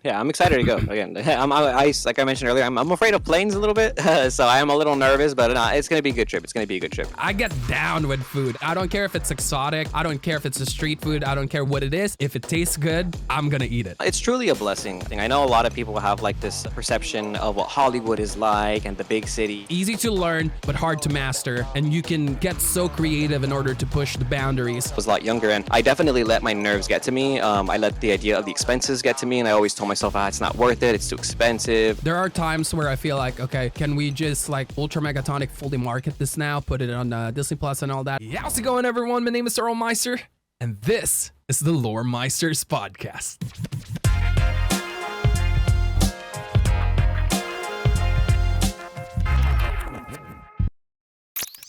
Yeah, I'm excited to go again. Like I mentioned earlier, I'm afraid of planes a little bit, so I am a little nervous. But it's gonna be a good trip. It's gonna be a good trip. I get down with food. I don't care if it's exotic. I don't care if it's a street food. I don't care what it is. If it tastes good, I'm gonna eat it. It's truly a blessing. I know a lot of people have like this perception of what Hollywood is like and the big city. Easy to learn, but hard to master, and you can get so creative in order to push the boundaries. I was a lot younger, and I definitely let my nerves get to me. I let the idea of the expenses get to me, and I always told myself, it's not worth it. It's too expensive. There are times where I feel like, okay, can we just like Ultra Megatonic fully market this now, put it on Disney Plus and all that? Yeah, how's it going, everyone? My name is Earlmeister, and this is the Loremeisters podcast.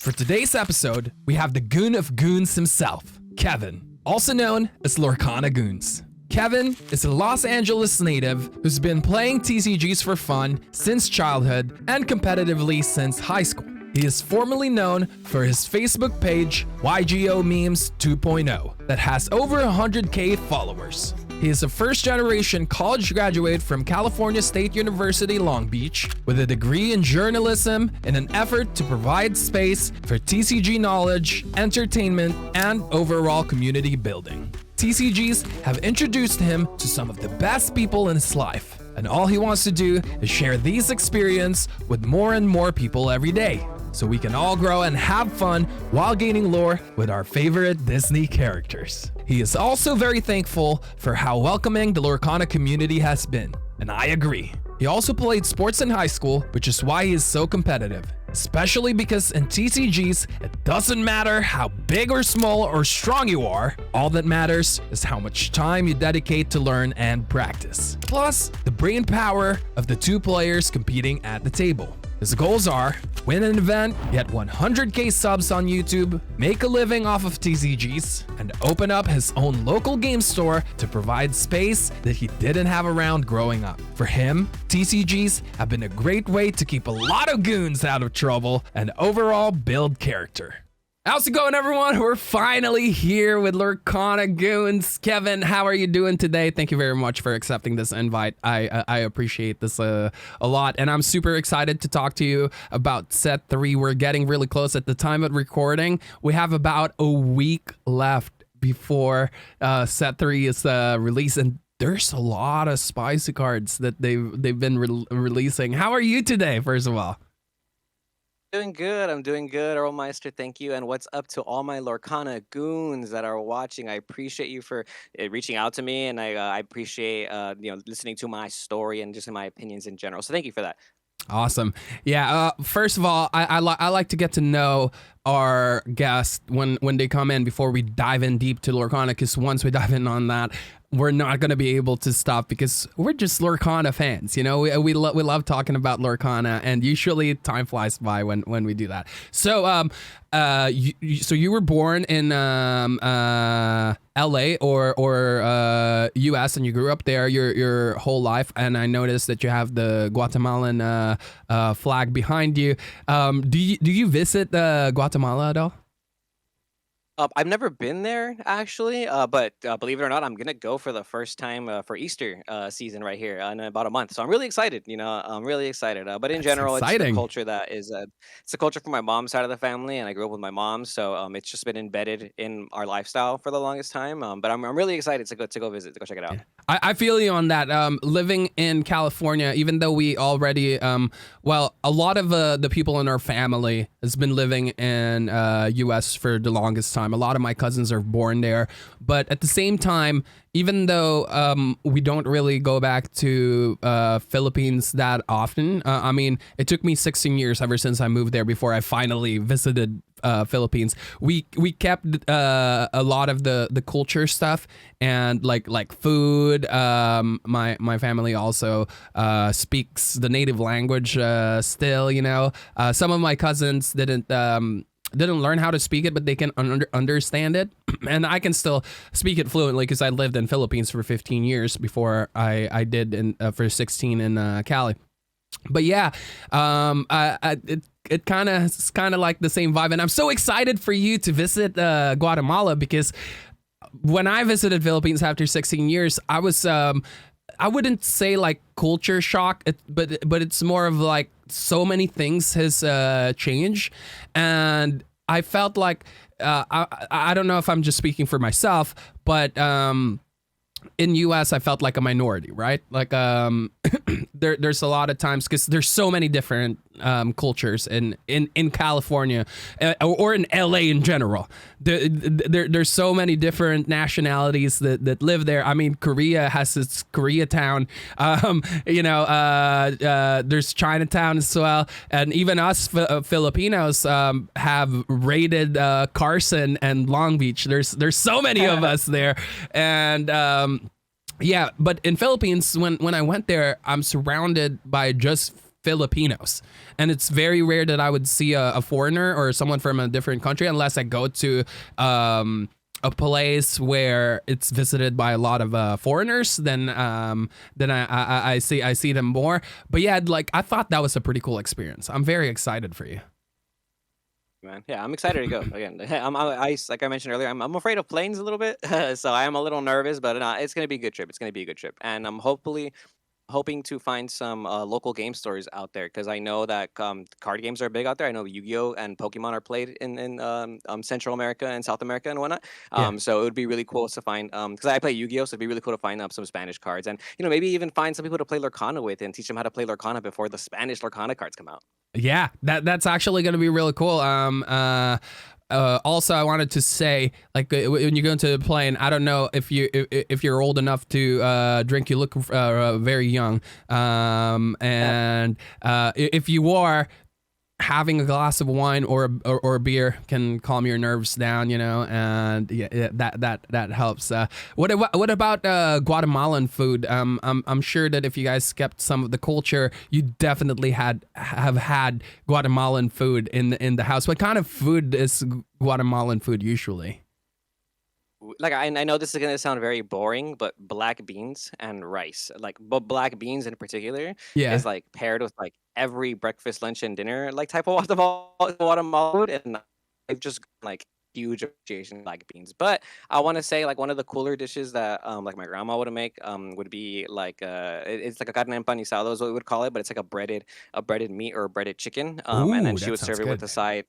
For today's episode, we have the goon of goons himself, Kevin, also known as LorcanaGoons. Kevin is a Los Angeles native who's been playing TCGs for fun since childhood and competitively since high school. He is formerly known for his Facebook page, YGO Memes 2.0, that has over 100K followers. He is a first-generation college graduate from California State University, Long Beach, with a degree in journalism in an effort to provide space for TCG knowledge, entertainment, and overall community building. TCGs have introduced him to some of the best people in his life, and all he wants to do is share these experiences with more and more people every day, so we can all grow and have fun while gaining lore with our favorite Disney characters. He is also very thankful for how welcoming the Lorcana community has been, and I agree. He also played sports in high school, which is why he is so competitive. Especially because in TCGs, it doesn't matter how big or small or strong you are, all that matters is how much time you dedicate to learn and practice. Plus, the brain power of the two players competing at the table. His goals are win an event, get 100K subs on YouTube, make a living off of TCGs, and open up his own local game store to provide space that he didn't have around growing up. For him, TCGs have been a great way to keep a lot of goons out of trouble and overall build character. How's it going, everyone? We're finally here with LorcanaGoons. Kevin, how are you doing today? Thank you very much for accepting this invite. I appreciate this a lot, and I'm super excited to talk to you about set 3. We're getting really close at the time of recording. We have about a week left before set 3 is released, and there's a lot of spicy cards that they've been releasing. How are you today, first of all? Doing good. I'm doing good, Earlmeister. Thank you. And what's up to all my Lorcana goons that are watching? I appreciate you for reaching out to me, and I appreciate listening to my story and just my opinions in general. So thank you for that. Awesome. Yeah. First of all, I like to get to know our guests when they come in before we dive in deep to Lorcana, because once we dive in on that, we're not going to be able to stop because we're just Lorcana fans. You know, we love talking about Lorcana, and usually time flies by when we do that. So, so you were born in LA or US, and you grew up there your whole life. And I noticed that you have the Guatemalan flag behind you. Do you visit Guatemala at all? I've never been there actually, but believe it or not, I'm gonna go for the first time for Easter season right here in about a month. So I'm really excited. I'm really excited. But in general, it's the culture that is it's a culture from my mom's side of the family, and I grew up with my mom, so it's just been embedded in our lifestyle for the longest time. But I'm really excited to go visit, to go check it out. I feel you on that. Living in California, even though we already, a lot of the people in our family has been living in U.S. for the longest time. A lot of my cousins are born there, but at the same time, even though we don't really go back to Philippines that often, I mean, it took me 16 years ever since I moved there before I finally visited Philippines. We kept a lot of the culture stuff and like food. My family also speaks the native language still. Some of my cousins didn't learn how to speak it, but they can understand it. And I can still speak it fluently because I lived in Philippines for 15 years before I did for 16 in Cali. But yeah, it's kind of like the same vibe. And I'm so excited for you to visit Guatemala, because when I visited Philippines after 16 years, I was I wouldn't say like culture shock, but it's more of like so many things has changed, and I felt like I don't know if I'm just speaking for myself, but in US I felt like a minority, right? Like there's a lot of times because there's so many different cultures in California or in LA in general. There's so many different nationalities that live there. I mean, Korea has its Koreatown. There's Chinatown as well, and even us Filipinos have raided Carson and Long Beach. There's so many of us there, and yeah, but in Philippines, when I went there, I'm surrounded by just Filipinos. And it's very rare that I would see a foreigner or someone from a different country unless I go to a place where it's visited by a lot of foreigners. Then I see them more. But yeah, like I thought that was a pretty cool experience. I'm very excited for you. Man, yeah, I'm excited to go again. Like I mentioned earlier, I'm afraid of planes a little bit, so I am a little nervous, but it's gonna be a good trip. It's gonna be a good trip, and I'm hoping to find some local game stores out there because I know that card games are big out there. I know Yu-Gi-Oh and Pokemon are played in Central America and South America and whatnot. Yeah. So it would be really cool to find because I play Yu-Gi-Oh, so it'd be really cool to find some Spanish cards and maybe even find some people to play Lorcana with and teach them how to play Lorcana before the Spanish Lorcana cards come out. Yeah, that's actually going to be really cool. Also, I wanted to say, like, when you go into the plane, I don't know if you're old enough to drink. You look very young, and if you are, having a glass of wine or a beer can calm your nerves down, and yeah, that helps. What about Guatemalan food? I'm sure that if you guys kept some of the culture, you definitely have had Guatemalan food in the house. What kind of food is Guatemalan food usually? Like I know this is gonna sound very boring, but black beans and rice, like but black beans in particular, Yeah. is like paired with like every breakfast, lunch, and dinner like type of Guatemala food, and I've just like huge appreciation of black beans. But I want to say like one of the cooler dishes that like my grandma would make would be like it's like a carne empanizado is what we would call it, but it's like a breaded meat or a breaded chicken, and then Ooh, she that would sounds serve it with good. a side.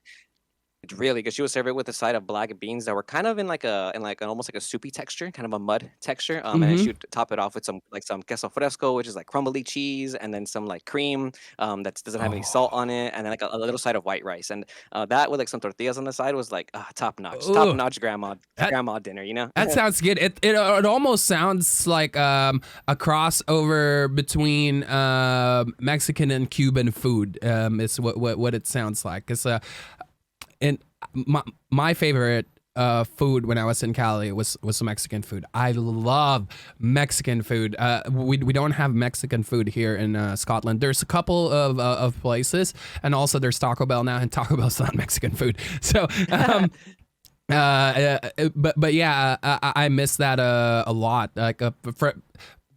It's really good. She would serve it with a side of black beans that were kind of in like an almost like a soupy texture, kind of a mud texture. And then Mm-hmm. she would top it off with some queso fresco, which is like crumbly cheese, and then some like cream that doesn't have any salt on Oh. it, and then like a little side of white rice. And that with like some tortillas on the side was like top Ooh. notch grandma dinner. That sounds good. It almost sounds like a crossover between Mexican and Cuban food. Is what it sounds like. Cause and my favorite food when I was in Cali was Mexican food. I love Mexican food. We don't have Mexican food here in Scotland. There's a couple of places, and also there's Taco Bell now, and Taco Bell's not Mexican food. So but yeah, I miss that a lot. Like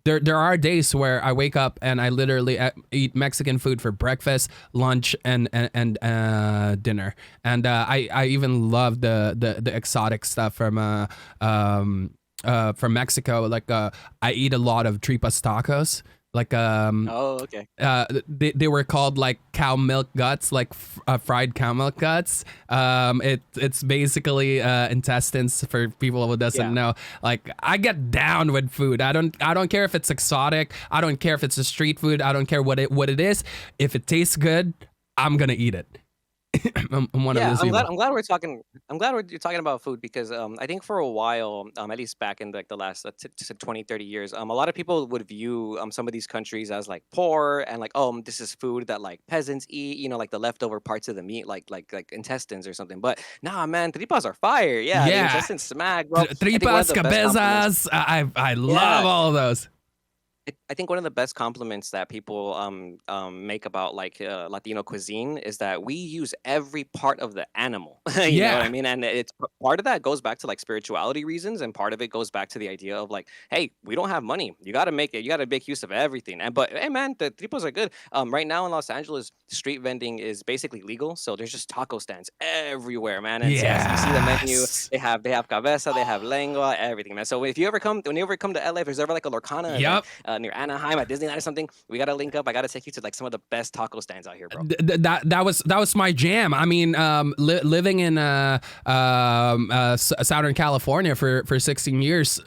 there are days where I wake up and I literally eat Mexican food for breakfast, lunch, and dinner. And I even love the exotic stuff from Mexico. Like I eat a lot of tripas tacos. Like Oh, okay. they were called like cow milk guts, like fried cow milk guts. It's basically intestines for people who doesn't Yeah. know. Like I get down with food. I don't care if it's exotic. I don't care if it's a street food. I don't care what it is. If it tastes good, I'm gonna eat it. I'm one of Yeah, those I'm glad. people. I'm glad we're talking. I'm glad you're talking about food because I think for a while, at least back in like the last 20, 30 years, a lot of people would view some of these countries as like poor and like, oh, this is food that like peasants eat, like the leftover parts of the meat, like intestines or something. But nah, man, tripas are fire. Yeah, the Yeah, intestines smack, bro. I think one of tripas, the best compliments. cabezas. I love Yeah, all of those. I think one of the best compliments that people make about like Latino cuisine is that we use every part of the animal. You know what I Yeah. mean? And it's part of that goes back to like spirituality reasons, and part of it goes back to the idea of like, hey, we don't have money. You got to make it. You got to make use of everything. And but hey, man, the tripas are good. Right now in Los Angeles, street vending is basically legal, so there's just taco stands everywhere, man. And yes, you see the menu. Yes. They have cabeza, they have lengua, everything, man. So if you ever come, when you ever come to LA, if there's ever like a Lorcana event, Yep. near Anaheim at Disneyland or something, we gotta link up. I gotta take you to like some of the best taco stands out here, bro. That was my jam. I mean, living in Southern California for 16 years,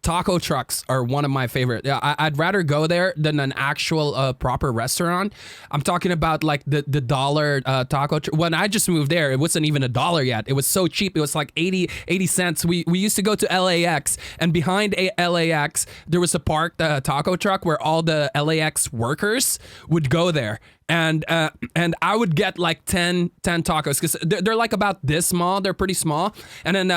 taco trucks are one of my favorite. Yeah, I'd rather go there than an actual proper restaurant. I'm talking about like the dollar taco. When I just moved there, it wasn't even $1 yet. It was so cheap. It was like 80 cents. We used to go to LAX, and behind LAX there was a parked taco truck where all the LAX workers would go there. And I would get like 10 tacos because they're like about this small. They're pretty small. And then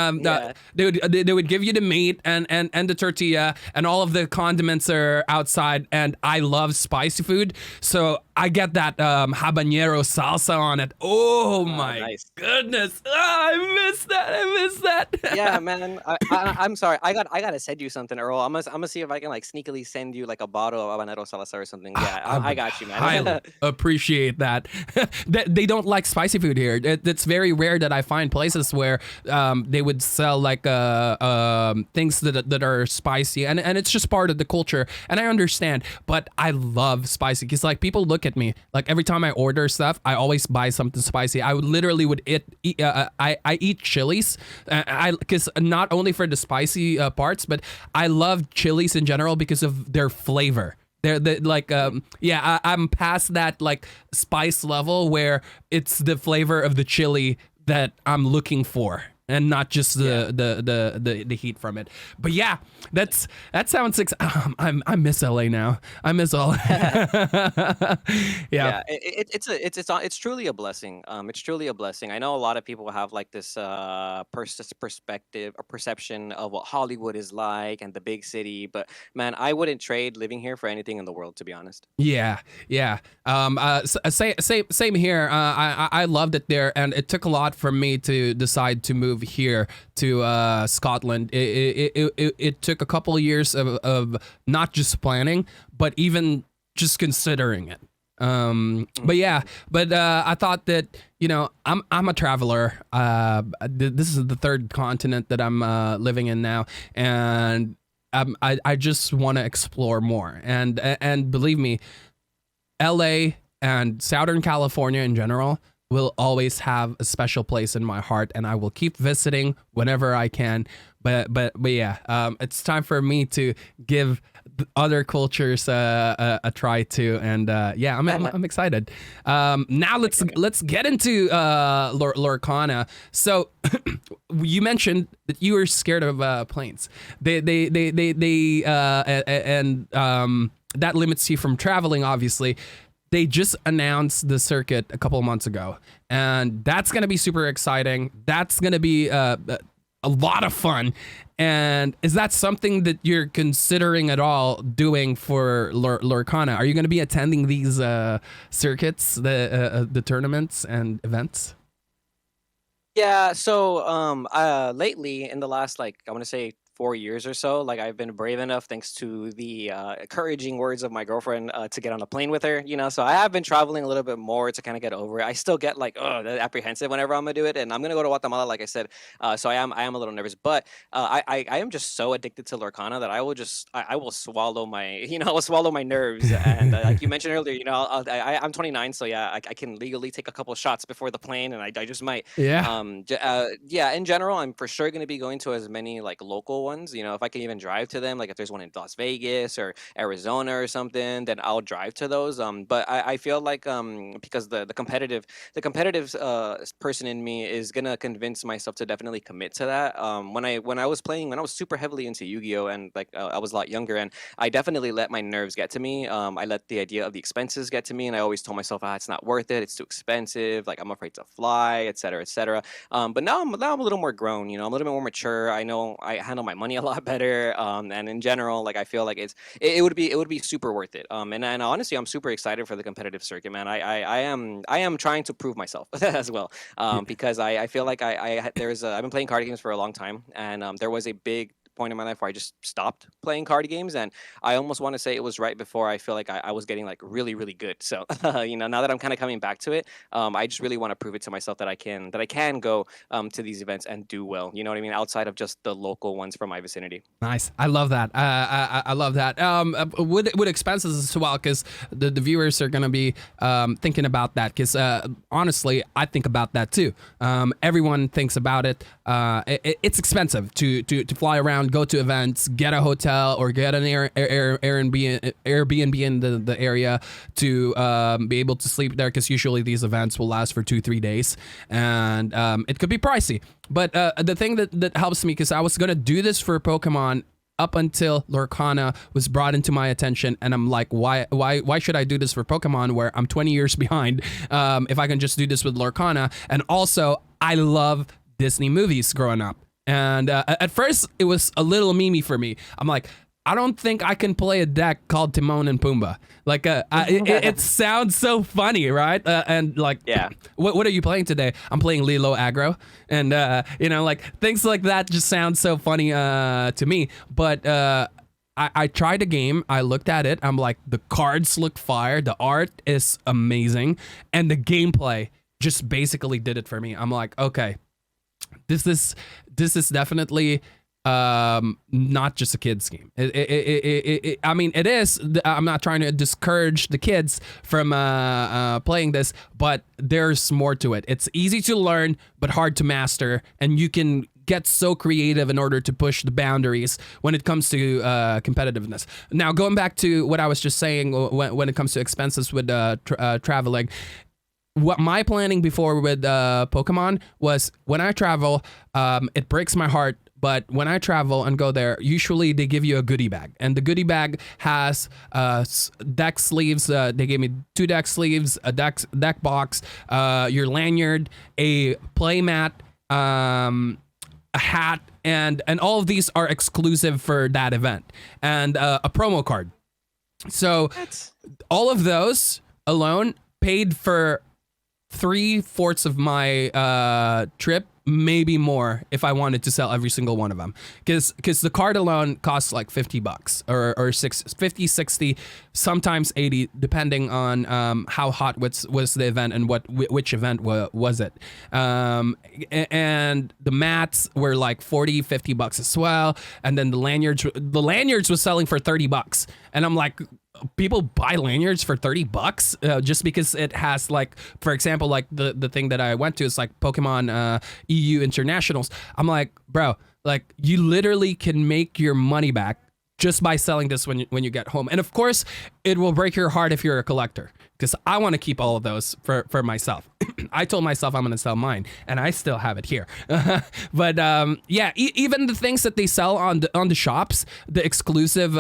they would give you the meat and the tortilla, and all of the condiments are outside. And I love spicy food, so I get that habanero salsa on it. Oh my Nice. goodness! I miss that. I miss that. Yeah, man. I'm sorry. I gotta send you something, Earl. I'm gonna see if I can like sneakily send you like a bottle of habanero salsa or something. Yeah, I I would got you, man. highly appreciate that. They don't like spicy food here. It's very rare that I find places where they would sell like things that are spicy, and it's just part of the culture. And I understand, but I love spicy because like people look at me like every time I order stuff, I always buy something spicy. I would literally I eat chilies, because not only for the spicy parts, but I love chilies in general because of their flavor. They're like I'm past that like spice level where it's the flavor of the chili that I'm looking for, and not just the heat from it. But yeah, that sounds I miss LA now. I miss LA. Yeah, it's truly a blessing. It's truly a blessing. I know a lot of people have like this perspective or perception of what Hollywood is like and the big city, but man, I wouldn't trade living here for anything in the world, to be honest. Yeah, yeah. Same here. I loved it there, and it took a lot for me to decide to move here to Scotland. It took a couple of years of not just planning, but even just considering it. But yeah, I thought that I'm a traveler. This is the third continent that I'm living in now, and I just want to explore more. And believe me, LA and Southern California in general will always have a special place in my heart, and I will keep visiting whenever I can. But yeah, it's time for me to give other cultures a try too, and yeah, I'm excited. Now let's get into Lorcana. So you mentioned that you were scared of planes. And that limits you from traveling, obviously. They just announced the circuit a couple of months ago, and that's going to be super exciting. That's going to be a lot of fun. And is that something that you're considering at all doing for Lorcana? Are you going to be attending these circuits, the tournaments and events? Yeah, so lately in the last like I want to say 4 years or so, like I've been brave enough, thanks to the encouraging words of my girlfriend, to get on a plane with her. So I have been traveling a little bit more to kind of get over it. I still get like apprehensive whenever I'm gonna do it, and I'm gonna go to Guatemala, like I said. So I am a little nervous, but I am just so addicted to Lorcana that I will swallow my I will swallow my nerves. And like you mentioned earlier, I'm 29, so yeah, I can legally take a couple shots before the plane, and I just might. Yeah. Yeah, in general, I'm for sure going to be going to as many like local ones. If I can even drive to them, like if there's one in Las Vegas or Arizona or something, then I'll drive to those. But I feel like because the competitive person in me is gonna convince myself to definitely commit to that. When I was playing, when I was super heavily into Yu-Gi-Oh, and like I was a lot younger, and I definitely let my nerves get to me. I let the idea of the expenses get to me, and I always told myself, it's not worth it. It's too expensive. Like I'm afraid to fly, etc., etc. But now I'm a little more grown. I'm a little bit more mature. I know I handle my money a lot better. And in general, like I feel like it would be super worth it. And honestly, I'm super excited for the competitive circuit, man. I am trying to prove myself as well. Because I feel like I've been playing card games for a long time, and there was a big point in my life where I just stopped playing card games, and I almost want to say it was right before I feel like I was getting like really really good. So now that I'm kind of coming back to it, I just really want to prove it to myself that I can go to these events and do well. You know what I mean? Outside of just the local ones from my vicinity. Nice. I love that. I love that. With expenses as well, because the viewers are gonna be thinking about that. Because honestly, I think about that too. Everyone thinks about it. It's expensive to fly around, go to events, get a hotel, or get an Airbnb in the area to be able to sleep there. Because usually these events will last for 2-3 days, and it could be pricey. But the thing that helps me, because I was gonna do this for Pokemon up until Lorcana was brought into my attention, and I'm like, why should I do this for Pokemon where I'm 20 years behind if I can just do this with Lorcana? And also, I love Disney movies growing up, and at first it was a little memey for me. I'm like, I don't think I can play a deck called Timon and Pumbaa. Like, it sounds so funny, right? And like, Yeah. what are you playing today? I'm playing Lilo Aggro, and like things like that just sound so funny to me. But I tried the game. I looked at it. I'm like, the cards look fire. The art is amazing, and the gameplay just basically did it for me. I'm like, okay, this is definitely not just a kid's game. I mean, it is. I'm not trying to discourage the kids from playing this, but there's more to it. It's easy to learn, but hard to master, and you can get so creative in order to push the boundaries when it comes to competitiveness. Now, going back to what I was just saying when it comes to expenses with traveling, what my planning before with Pokemon was, when I travel, it breaks my heart, but when I travel and go there, usually they give you a goodie bag, and the goodie bag has deck sleeves. They gave me 2 deck sleeves, a deck box, your lanyard, a play mat, a hat, and all of these are exclusive for that event, and a promo card. So all of those alone paid for 3/4 of my trip, maybe more if I wanted to sell every single one of them, because the card alone costs like $50 or 50, 60, sometimes 80, depending on how hot was the event and which event was it. And the mats were like $40-50 as well, and then the lanyards was selling for $30, and I'm like, people buy lanyards for $30 just because it has, like, for example, like the thing that I went to is like Pokemon EU Internationals. I'm like, bro, like, you literally can make your money back just by selling this when you get home. And of course, it will break your heart if you're a collector, because I want to keep all of those for myself. I told myself I'm going to sell mine, and I still have it here. But yeah, even the things that they sell on the shops, the exclusive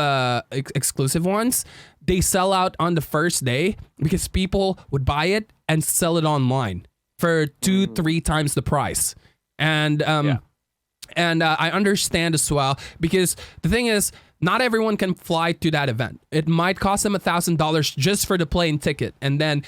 ones, they sell out on the first day because people would buy it and sell it online for 2-3 times the price. And I understand as well, because the thing is, not everyone can fly to that event. It might cost them $1,000 just for the plane ticket, and then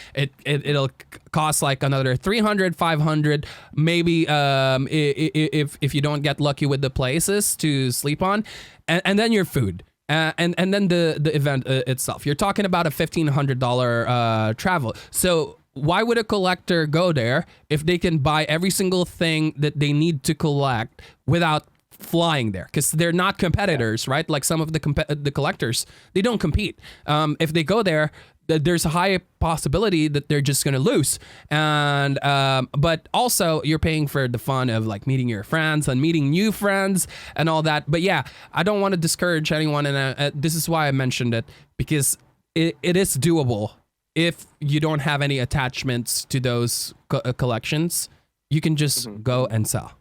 it'll cost like another $300, $500, maybe if you don't get lucky with the places to sleep on, and then your food. And then the event itself. You're talking about a $1,500 travel. So why would a collector go there if they can buy every single thing that they need to collect without flying there? Because they're not competitors, right? Like some of the collectors, they don't compete. If they go there, there's a high possibility that they're just gonna lose. And but also you're paying for the fun of like meeting your friends and meeting new friends and all that. But yeah, I don't want to discourage anyone, and this is why I mentioned it, because it is doable. If you don't have any attachments to those collections, you can just go and sell.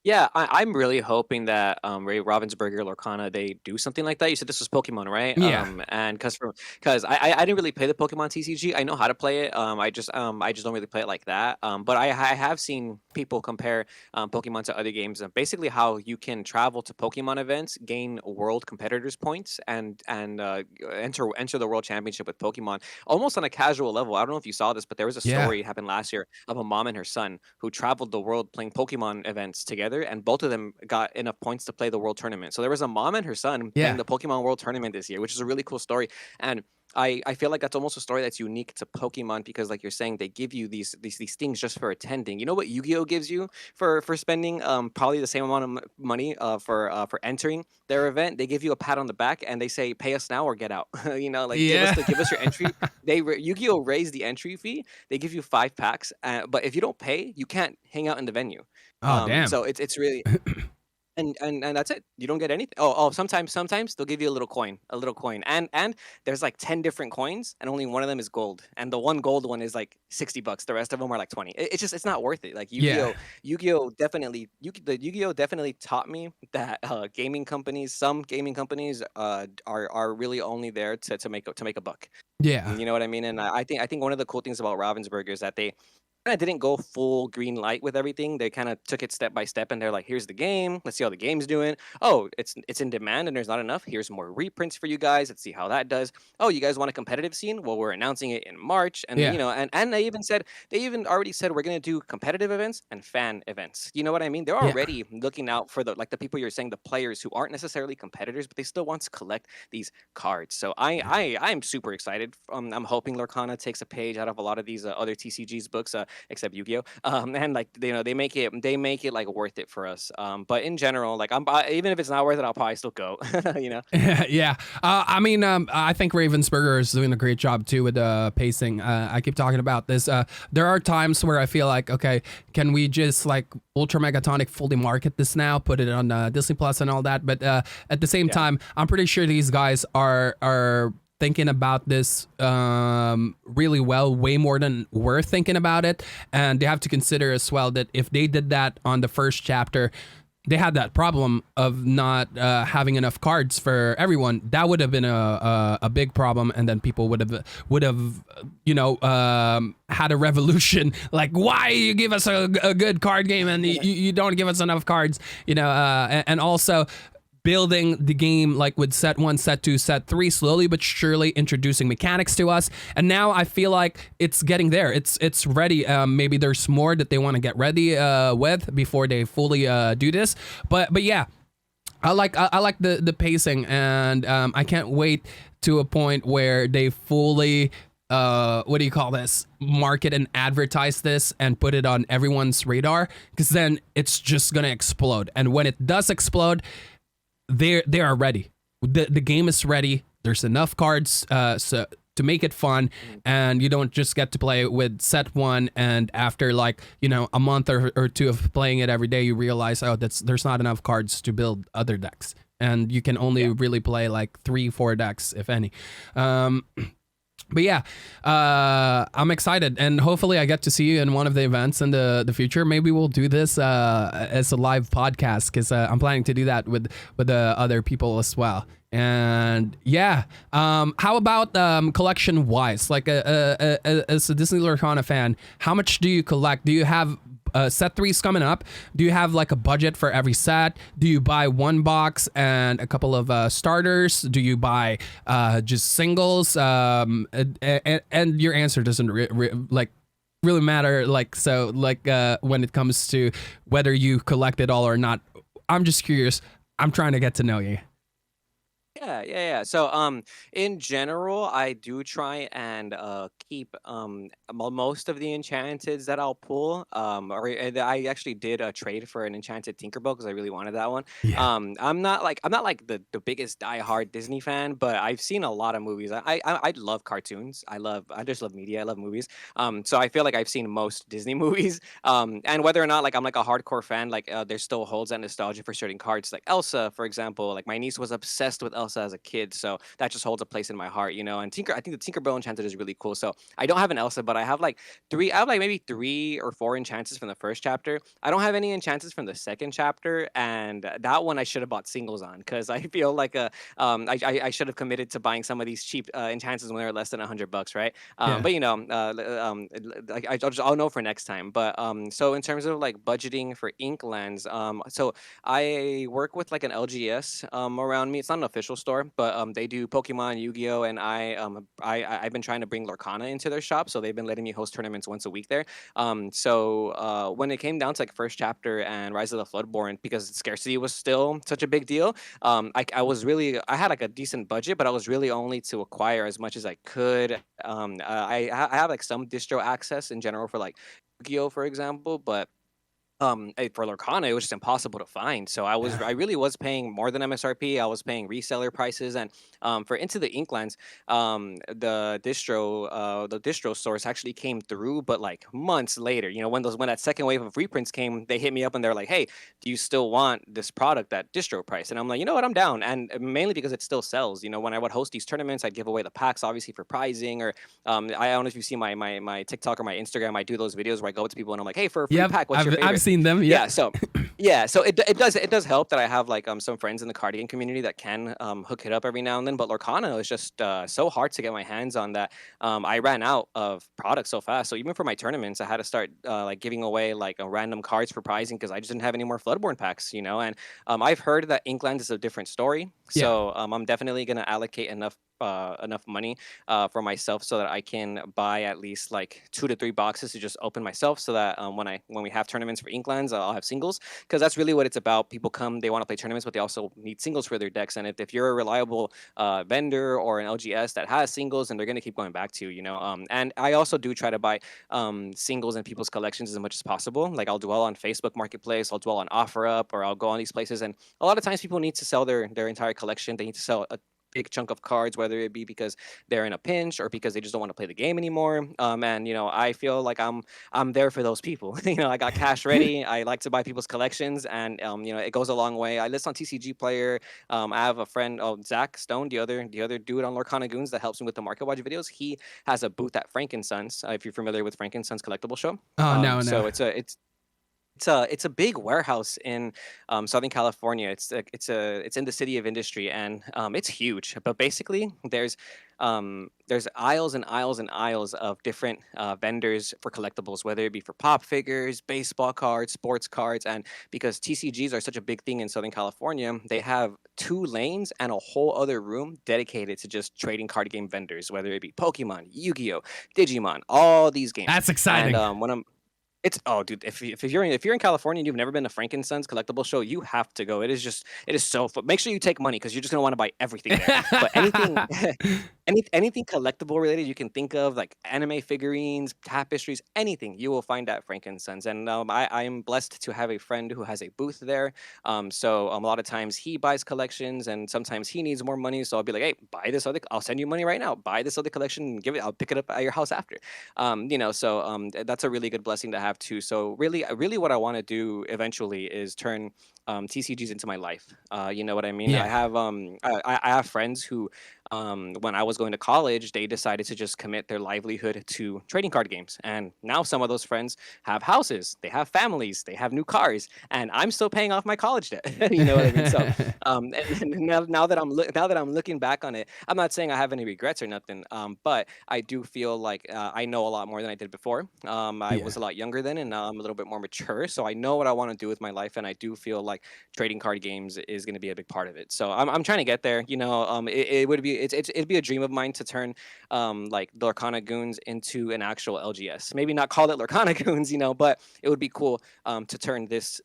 Yeah, I'm really hoping that Ray Ravensburger, Lorcana, they do something like that. You said this was Pokemon, right? Yeah. And because I didn't really play the Pokemon TCG. I know how to play it. I just don't really play it like that. But I have seen people compare Pokemon to other games, and basically how you can travel to Pokemon events, gain world competitors points, and enter the world championship with Pokemon almost on a casual level. I don't know if you saw this, but there was a Yeah. story happened last year of a mom and her son who traveled the world playing Pokemon events together. together, and both of them got enough points to play the World Tournament. So there was a mom and her son playing Yeah. the Pokemon World Tournament this year, which is a really cool story. And I feel like that's almost a story that's unique to Pokemon because, like you're saying, they give you these things just for attending. You know what Yu-Gi-Oh gives you for spending probably the same amount of money for entering their event. They give you a pat on the back and they say, "Pay us now or get out." You know, like Yeah. give us your entry. Yu-Gi-Oh raised the entry fee. They give you 5 packs, but if you don't pay, you can't hang out in the venue. Oh, damn. So it's really and that's it. You don't get anything. Sometimes they'll give you a little coin, and there's like 10 different coins, and only one of them is gold, and the one gold one is like $60. The rest of them are like 20. It's just it's not worth it. Like Yeah. Yu-Gi-Oh definitely taught me that some gaming companies are really only there to make a buck. Yeah. You know what I mean? And I think one of the cool things about Ravensburger is that they kind of didn't go full green light with everything. They kind of took it step by step, and they're like, "Here's the game. Let's see how the game's doing. Oh, it's in demand, and there's not enough. Here's more reprints for you guys. Let's see how that does. Oh, you guys want a competitive scene? Well, we're announcing it in March, and Yeah. and they even already said we're gonna do competitive events and fan events. You know what I mean? They're Yeah. already looking out for the people you're saying, the players who aren't necessarily competitors, but they still want to collect these cards. So I'm super excited. I'm hoping Lorcana takes a page out of a lot of these other TCG's books, except Yu-Gi-Oh. And like they make it like worth it for us. But in general, like even if it's not worth it, I'll probably still go. you know. Yeah. I mean, I think Ravensburger is doing a great job too with the pacing. I keep talking about this. There are times where I feel like, okay, can we just like Ultra Megatonic fully market this now, put it on Disney Plus and all that? But at the same time, I'm pretty sure these guys are thinking about this really well, way more than we're thinking about it. And they have to consider as well that if they did that on the first chapter, they had that problem of not having enough cards for everyone. That would have been a big problem, and then people would have had a revolution. Like, why you give us a good card game and you don't give us enough cards? And also building the game like with set 1, set 2, set 3, slowly but surely introducing mechanics to us. And now I feel like it's getting there. It's ready. Maybe there's more that they want to get ready with before they fully do this. But yeah, I like the pacing, and I can't wait to a point where they fully what do you call this, market and advertise this and put it on everyone's radar, because then it's just gonna explode. And when it does explode, they are ready. The game is ready. There's enough cards so to make it fun, and you don't just get to play with set 1 and after like a month or 2 of playing it every day, you realize, oh, there's not enough cards to build other decks, and you can only really play like 3-4 decks, if any. But yeah, I'm excited, and hopefully I get to see you in one of the events in the future. Maybe we'll do this as a live podcast, because I'm planning to do that with the other people as well. And yeah, how about collection wise? Like as a Disney Lorcana fan, how much do you collect? Do you have set 3's coming up? Do you have like a budget for every set? Do you buy one box and a couple of starters? Do you buy just singles? And your answer doesn't really matter. Like, so like when it comes to whether you collect it all or not, I'm just curious. I'm trying to get to know you. Yeah. So, in general, I do try and keep most of the enchanteds that I'll pull. I actually did a trade for an enchanted Tinkerbell because I really wanted that one. Yeah. I'm not like the biggest diehard Disney fan, but I've seen a lot of movies. I love cartoons. I just love media. I love movies. So I feel like I've seen most Disney movies. And whether or not like I'm like a hardcore fan, like there still holds that nostalgia for certain cards, like Elsa, for example. Like my niece was obsessed with Elsa as a kid, so that just holds a place in my heart, And I think the Tinkerbell enchanted is really cool. So I don't have an Elsa, but I have like maybe 3 or 4 enchanters from the first chapter. I don't have any enchanters from the second chapter, and that one I should have bought singles on, because I feel like I should have committed to buying some of these cheap enchanters when they were less than $100, right? Yeah. But I'll know for next time. But so in terms of like budgeting for Inklands, so I work with like an LGS around me. It's not an official official store, but they do Pokemon, Yu-Gi-Oh, and I've been trying to bring Lorcana into their shop, so they've been letting me host tournaments once a week there. When it came down to like first chapter and Rise of the Floodborn, because scarcity was still such a big deal, I had like a decent budget, but I was really only to acquire as much as I could. I have like some distro access in general for like Yu-Gi-Oh, for example, but for Lorcana, it was just impossible to find. So Yeah. I really was paying more than MSRP. I was paying reseller prices, and for Into the Inklands, the distro source actually came through, but like months later. You know, when that second wave of reprints came, they hit me up and they're like, "Hey, do you still want this product at distro price?" And I'm like, "You know what? I'm down." And mainly because it still sells. You know, when I would host these tournaments, I'd give away the packs, obviously for prizing, or I don't know if you see my TikTok or my Instagram. I do those videos where I go up to people and I'm like, "Hey, for a free Yep. pack, what's your I've favorite?" seen them. Yeah, Yep. so yeah, so it does help that I have like some friends in the card game community that can hook it up every now and then. But Lorcana is just so hard to get my hands on that I ran out of products so fast. So even for my tournaments, I had to start like giving away like random cards for prizing because I just didn't have any more Floodborne packs, you know. And I've heard that Inklands is a different story, Yeah. so I'm definitely gonna allocate enough money for myself so that I can buy at least like 2 to 3 boxes to just open myself, so that when we have tournaments for Inklands, I'll have singles, because that's really what it's about. People come, they want to play tournaments, but they also need singles for their decks. And if you're a reliable vendor or an LGS that has singles, and they're going to keep going back to you, you know. And I also do try to buy singles in people's collections as much as possible. Like I'll dwell on Facebook Marketplace, I'll dwell on OfferUp, or I'll go on these places. And a lot of times people need to sell their entire collection. They need to sell a big chunk of cards, whether it be because they're in a pinch or because they just don't want to play the game anymore. And you know, I feel like I'm there for those people. You know, I got cash ready. I like to buy people's collections, and you know, it goes a long way. I list on TCG Player. I have a friend, Zach Stone, the other dude on LorcanaGoons that helps me with the Market Watch videos. He has a booth at Frankensons. If you're familiar with Frankensons collectible show. Oh no, no. So it's a big warehouse in Southern California. It's in the city of industry, and it's huge. But basically, there's aisles and aisles and aisles of different vendors for collectibles, whether it be for pop figures, baseball cards, sports cards. And because TCGs are such a big thing in Southern California, they have 2 lanes and a whole other room dedicated to just trading card game vendors, whether it be Pokemon, Yu-Gi-Oh, Digimon, all these games. That's And exciting. when I'm it's oh, dude! If you're in California and you've never been to Frankensons collectible show, you have to go. It is so fun. Make sure you take money because you're just gonna want to buy everything there. But anything, anything collectible related you can think of, like anime figurines, tapestries, anything, you will find at Frankensons. And I am blessed to have a friend who has a booth there. So a lot of times he buys collections, and sometimes he needs more money. So I'll be like, hey, buy this other. I'll send you money right now. Buy this other collection and give it. I'll pick it up at your house after. You know, so that's a really good blessing to have too. So really, what I want to do eventually is turn TCGs into my life. You know what I mean? Yeah. I have friends who, when I was going to college, they decided to just commit their livelihood to trading card games, and now some of those friends have houses, they have families, they have new cars, and I'm still paying off my college debt. You know what I mean? So, and now that I'm looking back on it, I'm not saying I have any regrets or nothing, but I do feel like I know a lot more than I did before. I Yeah. was a lot younger then, and now I'm a little bit more mature, so I know what I want to do with my life, and I do feel like trading card games is going to be a big part of it. So I'm trying to get there. You know, it'd be a dream of mine to turn like LorcanaGoons into an actual LGS. Maybe not call it LorcanaGoons, you know, but it would be cool to turn this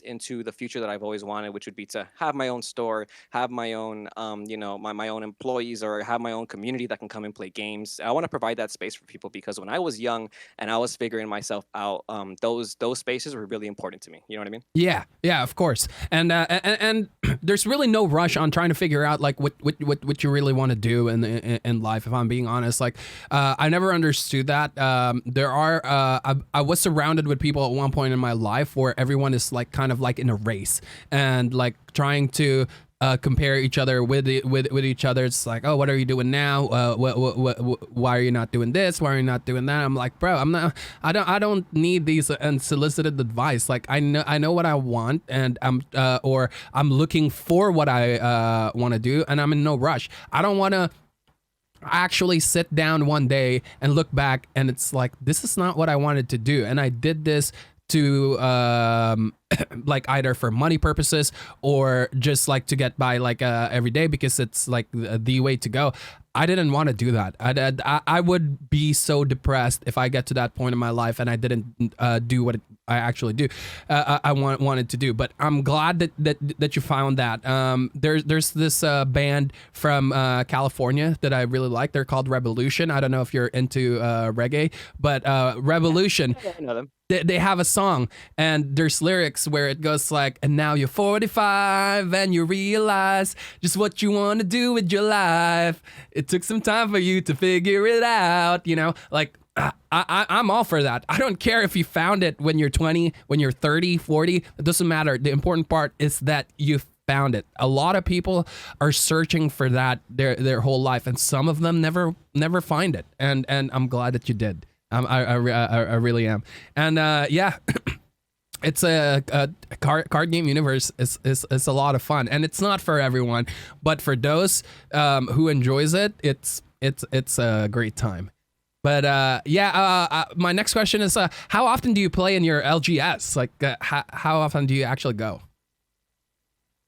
into the future that I've always wanted, which would be to have my own store, have my own you know, my own employees, or have my own community that can come and play games. I want to provide that space for people because when I was young and I was figuring myself out, those spaces were really important to me. You know what I mean? Yeah, yeah, of course, and there's really no rush on trying to figure out like what you really want to do in life. If I'm being honest, like I never understood that. There are I was surrounded with people at one point in my life where everyone is like kind of like in a race and like trying to compare each other with each other. It's like, oh, what are you doing now? Why are you not doing this? Why are you not doing that? I'm like, bro, I don't need these unsolicited advice. Like I know what I want, and I'm looking for what I want to do, and I'm in no rush. I don't want to actually sit down one day and look back and it's like, this is not what I wanted to do, and I did this to like either for money purposes or just like to get by like every day because it's like the way to go. I didn't want to do that. I would be so depressed if I get to that point in my life and I didn't do what I actually do. I wanted to do. But I'm glad that you found that. There's this band from California that I really like. They're called Revolution. I don't know if you're into reggae, but Revolution. Yeah, I know them. They have a song and there's lyrics where it goes like, and now you're 45 and you realize just what you want to do with your life. It took some time for you to figure it out, you know, like I'm all for that. I don't care if you found it when you're 20, when you're 30, 40, it doesn't matter. The important part is that you found it. A lot of people are searching for that their whole life and some of them never find it. And I'm glad that you did. I really am. And yeah, it's a card game universe. It's a lot of fun, and it's not for everyone, but for those who enjoys it, it's a great time. But yeah, my next question is, how often do you play in your LGS? Like, how often do you actually go?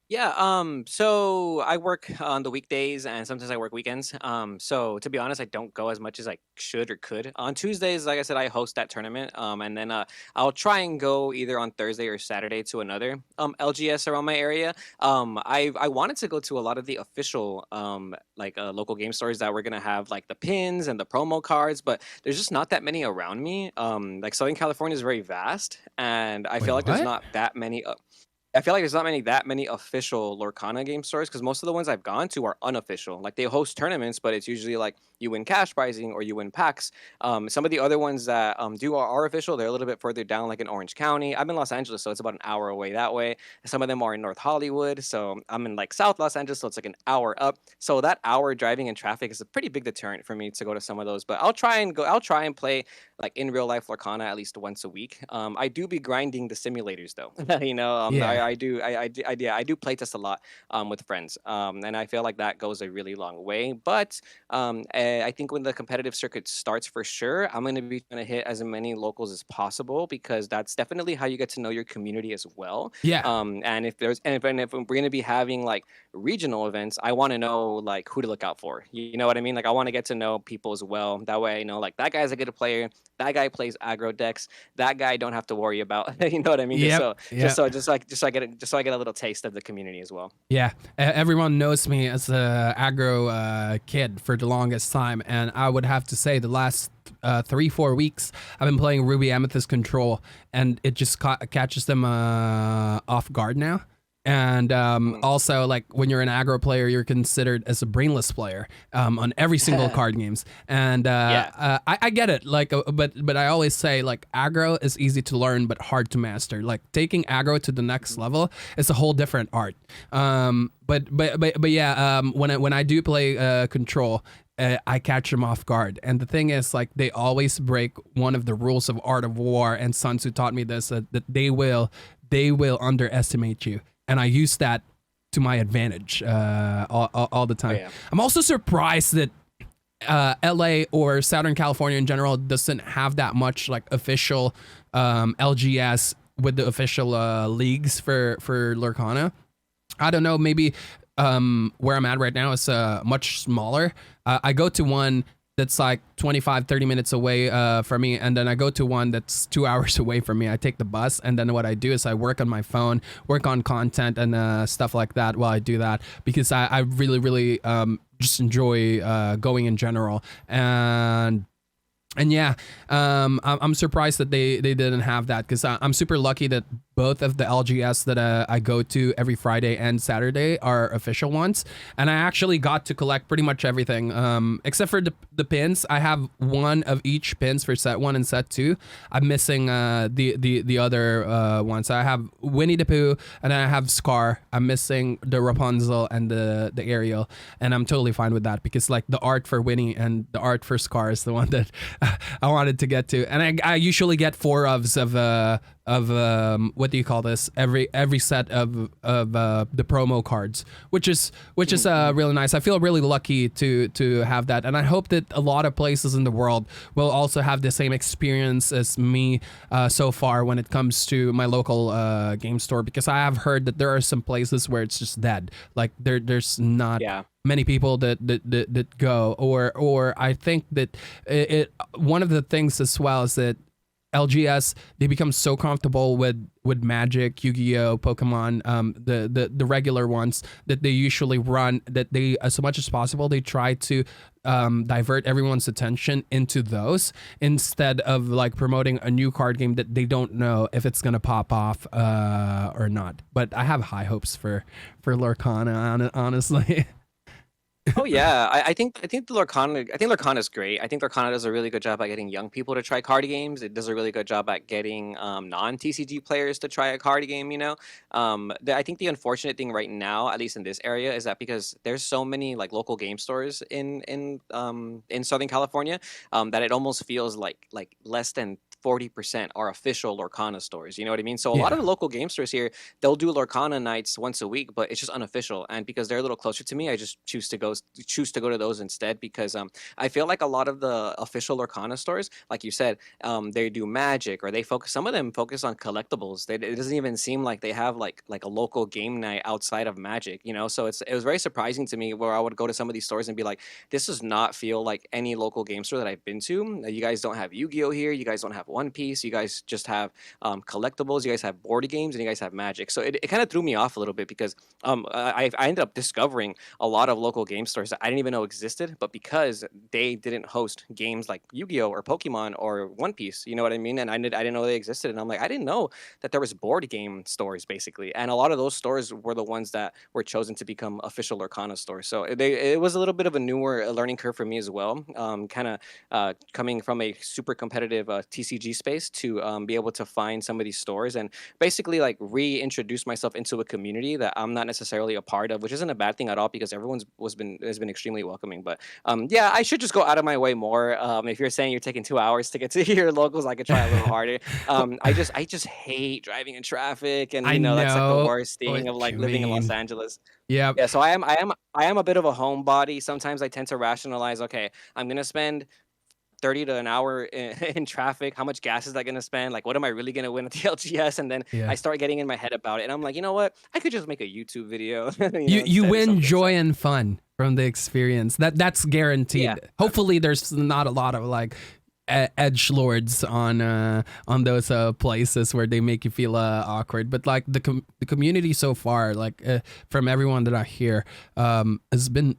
Yeah, so I work on the weekdays and sometimes I work weekends. So to be honest, I don't go as much as I should or could. On Tuesdays, like I said, I host that tournament. And then I'll try and go either on Thursday or Saturday to another LGS around my area. I wanted to go to a lot of the official local game stores that were gonna have like the pins and the promo cards, but there's just not that many around me. Like Southern California is very vast, and I Wait, feel like there's what? not that many. I feel like there's not that many official Lorcana game stores because most of the ones I've gone to are unofficial. Like they host tournaments, but it's usually like you win cash prizing or you win packs. Some of the other ones that are official. They're a little bit further down, like in Orange County. I'm in Los Angeles, so it's about an hour away that way. Some of them are in North Hollywood, so I'm in like South Los Angeles, so it's like an hour up. So that hour driving in traffic is a pretty big deterrent for me to go to some of those. But I'll try and go. I'll try and play like in real life Lorcana at least once a week. I do be grinding the simulators though. Yeah. I do playtest a lot with friends, and I feel like that goes a really long way. But I think when the competitive circuit starts, for sure, I'm going to be trying to hit as many locals as possible because that's definitely how you get to know your community as well. Yeah. And if we're going to be having like regional events, I want to know like who to look out for. You know what I mean? Like I want to get to know people as well. That way I know like that guy's a good player. That guy plays aggro decks. That guy I don't have to worry about. You know what I mean? Yep. Just so I get a little taste of the community as well. Yeah, everyone knows me as a aggro kid for the longest time, and I would have to say the last 3-4 weeks I've been playing Ruby Amethyst Control, and it just catches them off guard now. And also, like when you're an aggro player, you're considered as a brainless player on every single card games. And I get it. Like, but I always say like aggro is easy to learn but hard to master. Like taking aggro to the next level is a whole different art. But yeah, when I do play control. I catch them off guard, and the thing is, like, they always break one of the rules of Art of War. And Sun Tzu taught me this: that they will underestimate you, and I use that to my advantage all the time. Oh, yeah. I'm also surprised that LA or Southern California in general doesn't have that much like official LGS with the official leagues for Lorcana. I don't know, maybe where I'm at right now is much smaller. I go to one that's like 25-30 minutes away from me, and then I go to one that's 2 hours away from me. I take the bus, and then what I do is I work on my phone, work on content and stuff like that while I do that, because I really just enjoy going in general. And yeah, I'm surprised that they didn't have that, because I'm super lucky that both of the LGS that I go to every Friday and Saturday are official ones, and I actually got to collect pretty much everything except for the pins. I have one of each pins for set 1 and set 2. I'm missing the other ones. I have Winnie the Pooh and I have Scar. I'm missing the Rapunzel and the Ariel, and I'm totally fine with that, because like the art for Winnie and the art for Scar is the one that I wanted to get to. And I usually get 4 ofs of what do you call this, every set of the promo cards, which is really nice. I feel really lucky to have that, and I hope that a lot of places in the world will also have the same experience as me so far when it comes to my local game store, because I have heard that there are some places where it's just dead. Like there's not Yeah. many people that go, or I think that one of the things as well is that LGS, they become so comfortable with Magic, Yu-Gi-Oh, Pokemon, the regular ones that they usually run, that they, as much as possible, they try to divert everyone's attention into those instead of like promoting a new card game that they don't know if it's gonna pop off or not. But I have high hopes for Lorcana, honestly. Oh yeah, I think Lorcana is great. I think Lorcana does a really good job at getting young people to try card games. It does a really good job at getting non-TCG players to try a card game. I think the unfortunate thing right now, at least in this area, is that because there's so many like local game stores in Southern California, that it almost feels like less than 40% are official Lorcana stores. You know what I mean? So a lot of Yeah. the local game stores here, they'll do Lorcana nights once a week, but it's just unofficial. And because they're a little closer to me, I just choose to go to those instead, because I feel like a lot of the official Lorcana stores, like you said, they do Magic, or they focus. Some of them focus on collectibles. It doesn't even seem like they have like a local game night outside of Magic. So it was very surprising to me where I would go to some of these stores and be like, this does not feel like any local game store that I've been to. You guys don't have Yu-Gi-Oh here. You guys don't have One Piece. You guys just have collectibles. You guys have board games, and you guys have Magic. So it kind of threw me off a little bit, because I ended up discovering a lot of local game stores that I didn't even know existed, but because they didn't host games like Yu-Gi-Oh or Pokemon or One Piece, you know what I mean? And I didn't know they existed, and I'm like, I didn't know that there was board game stores basically, and a lot of those stores were the ones that were chosen to become official Lorcana stores. So it was a little bit of a newer learning curve for me as well. Kind of coming from a super competitive TCG space to be able to find some of these stores and basically like reintroduce myself into a community that I'm not necessarily a part of, which isn't a bad thing at all, because everyone's has been extremely welcoming. But yeah, I should just go out of my way more. If you're saying you're taking 2 hours to get to your locals, I could try a little harder. I just hate driving in traffic, and I that's like the know worst thing of what like you living in Los mean. Angeles. Yep. Yeah, so I am a bit of a homebody. Sometimes I tend to rationalize, okay, I'm gonna spend 30 to an hour in traffic. How much gas is that going to spend? Like, what am I really going to win at the LGS? And then Yeah. I start getting in my head about it. And I'm like, you know what? I could just make a YouTube video, You instead or win something. So, joy and fun from the experience. That's yeah. guaranteed. Hopefully, there's not a lot of like edge lords on those places where they make you feel awkward. But like the community so far, like from everyone that I hear, has been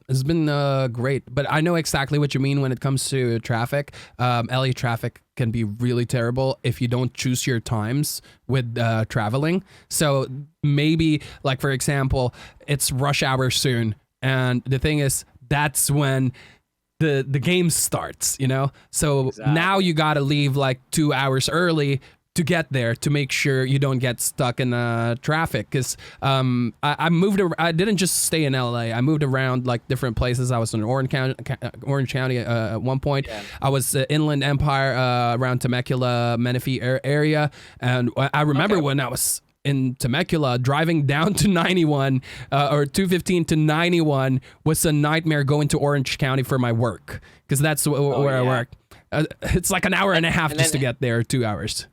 great. But I know exactly what you mean when it comes to traffic. LA traffic can be really terrible if you don't choose your times with traveling. So maybe, like for example, it's rush hour soon, and the thing is, that's when the game starts, so now you Exactly. gotta leave like 2 hours early to get there, to make sure you don't get stuck in traffic, because I moved I didn't just stay in LA. I moved around like different places. I was in Orange County at one point. Yeah. I was Inland Empire, around Temecula, Menifee area, and I remember Okay. when I was in Temecula, driving down to 91 or 215 to 91 was a nightmare going to Orange County for my work, because that's Oh where I yeah. work. It's like an hour and a half And just to then get there, 2 hours.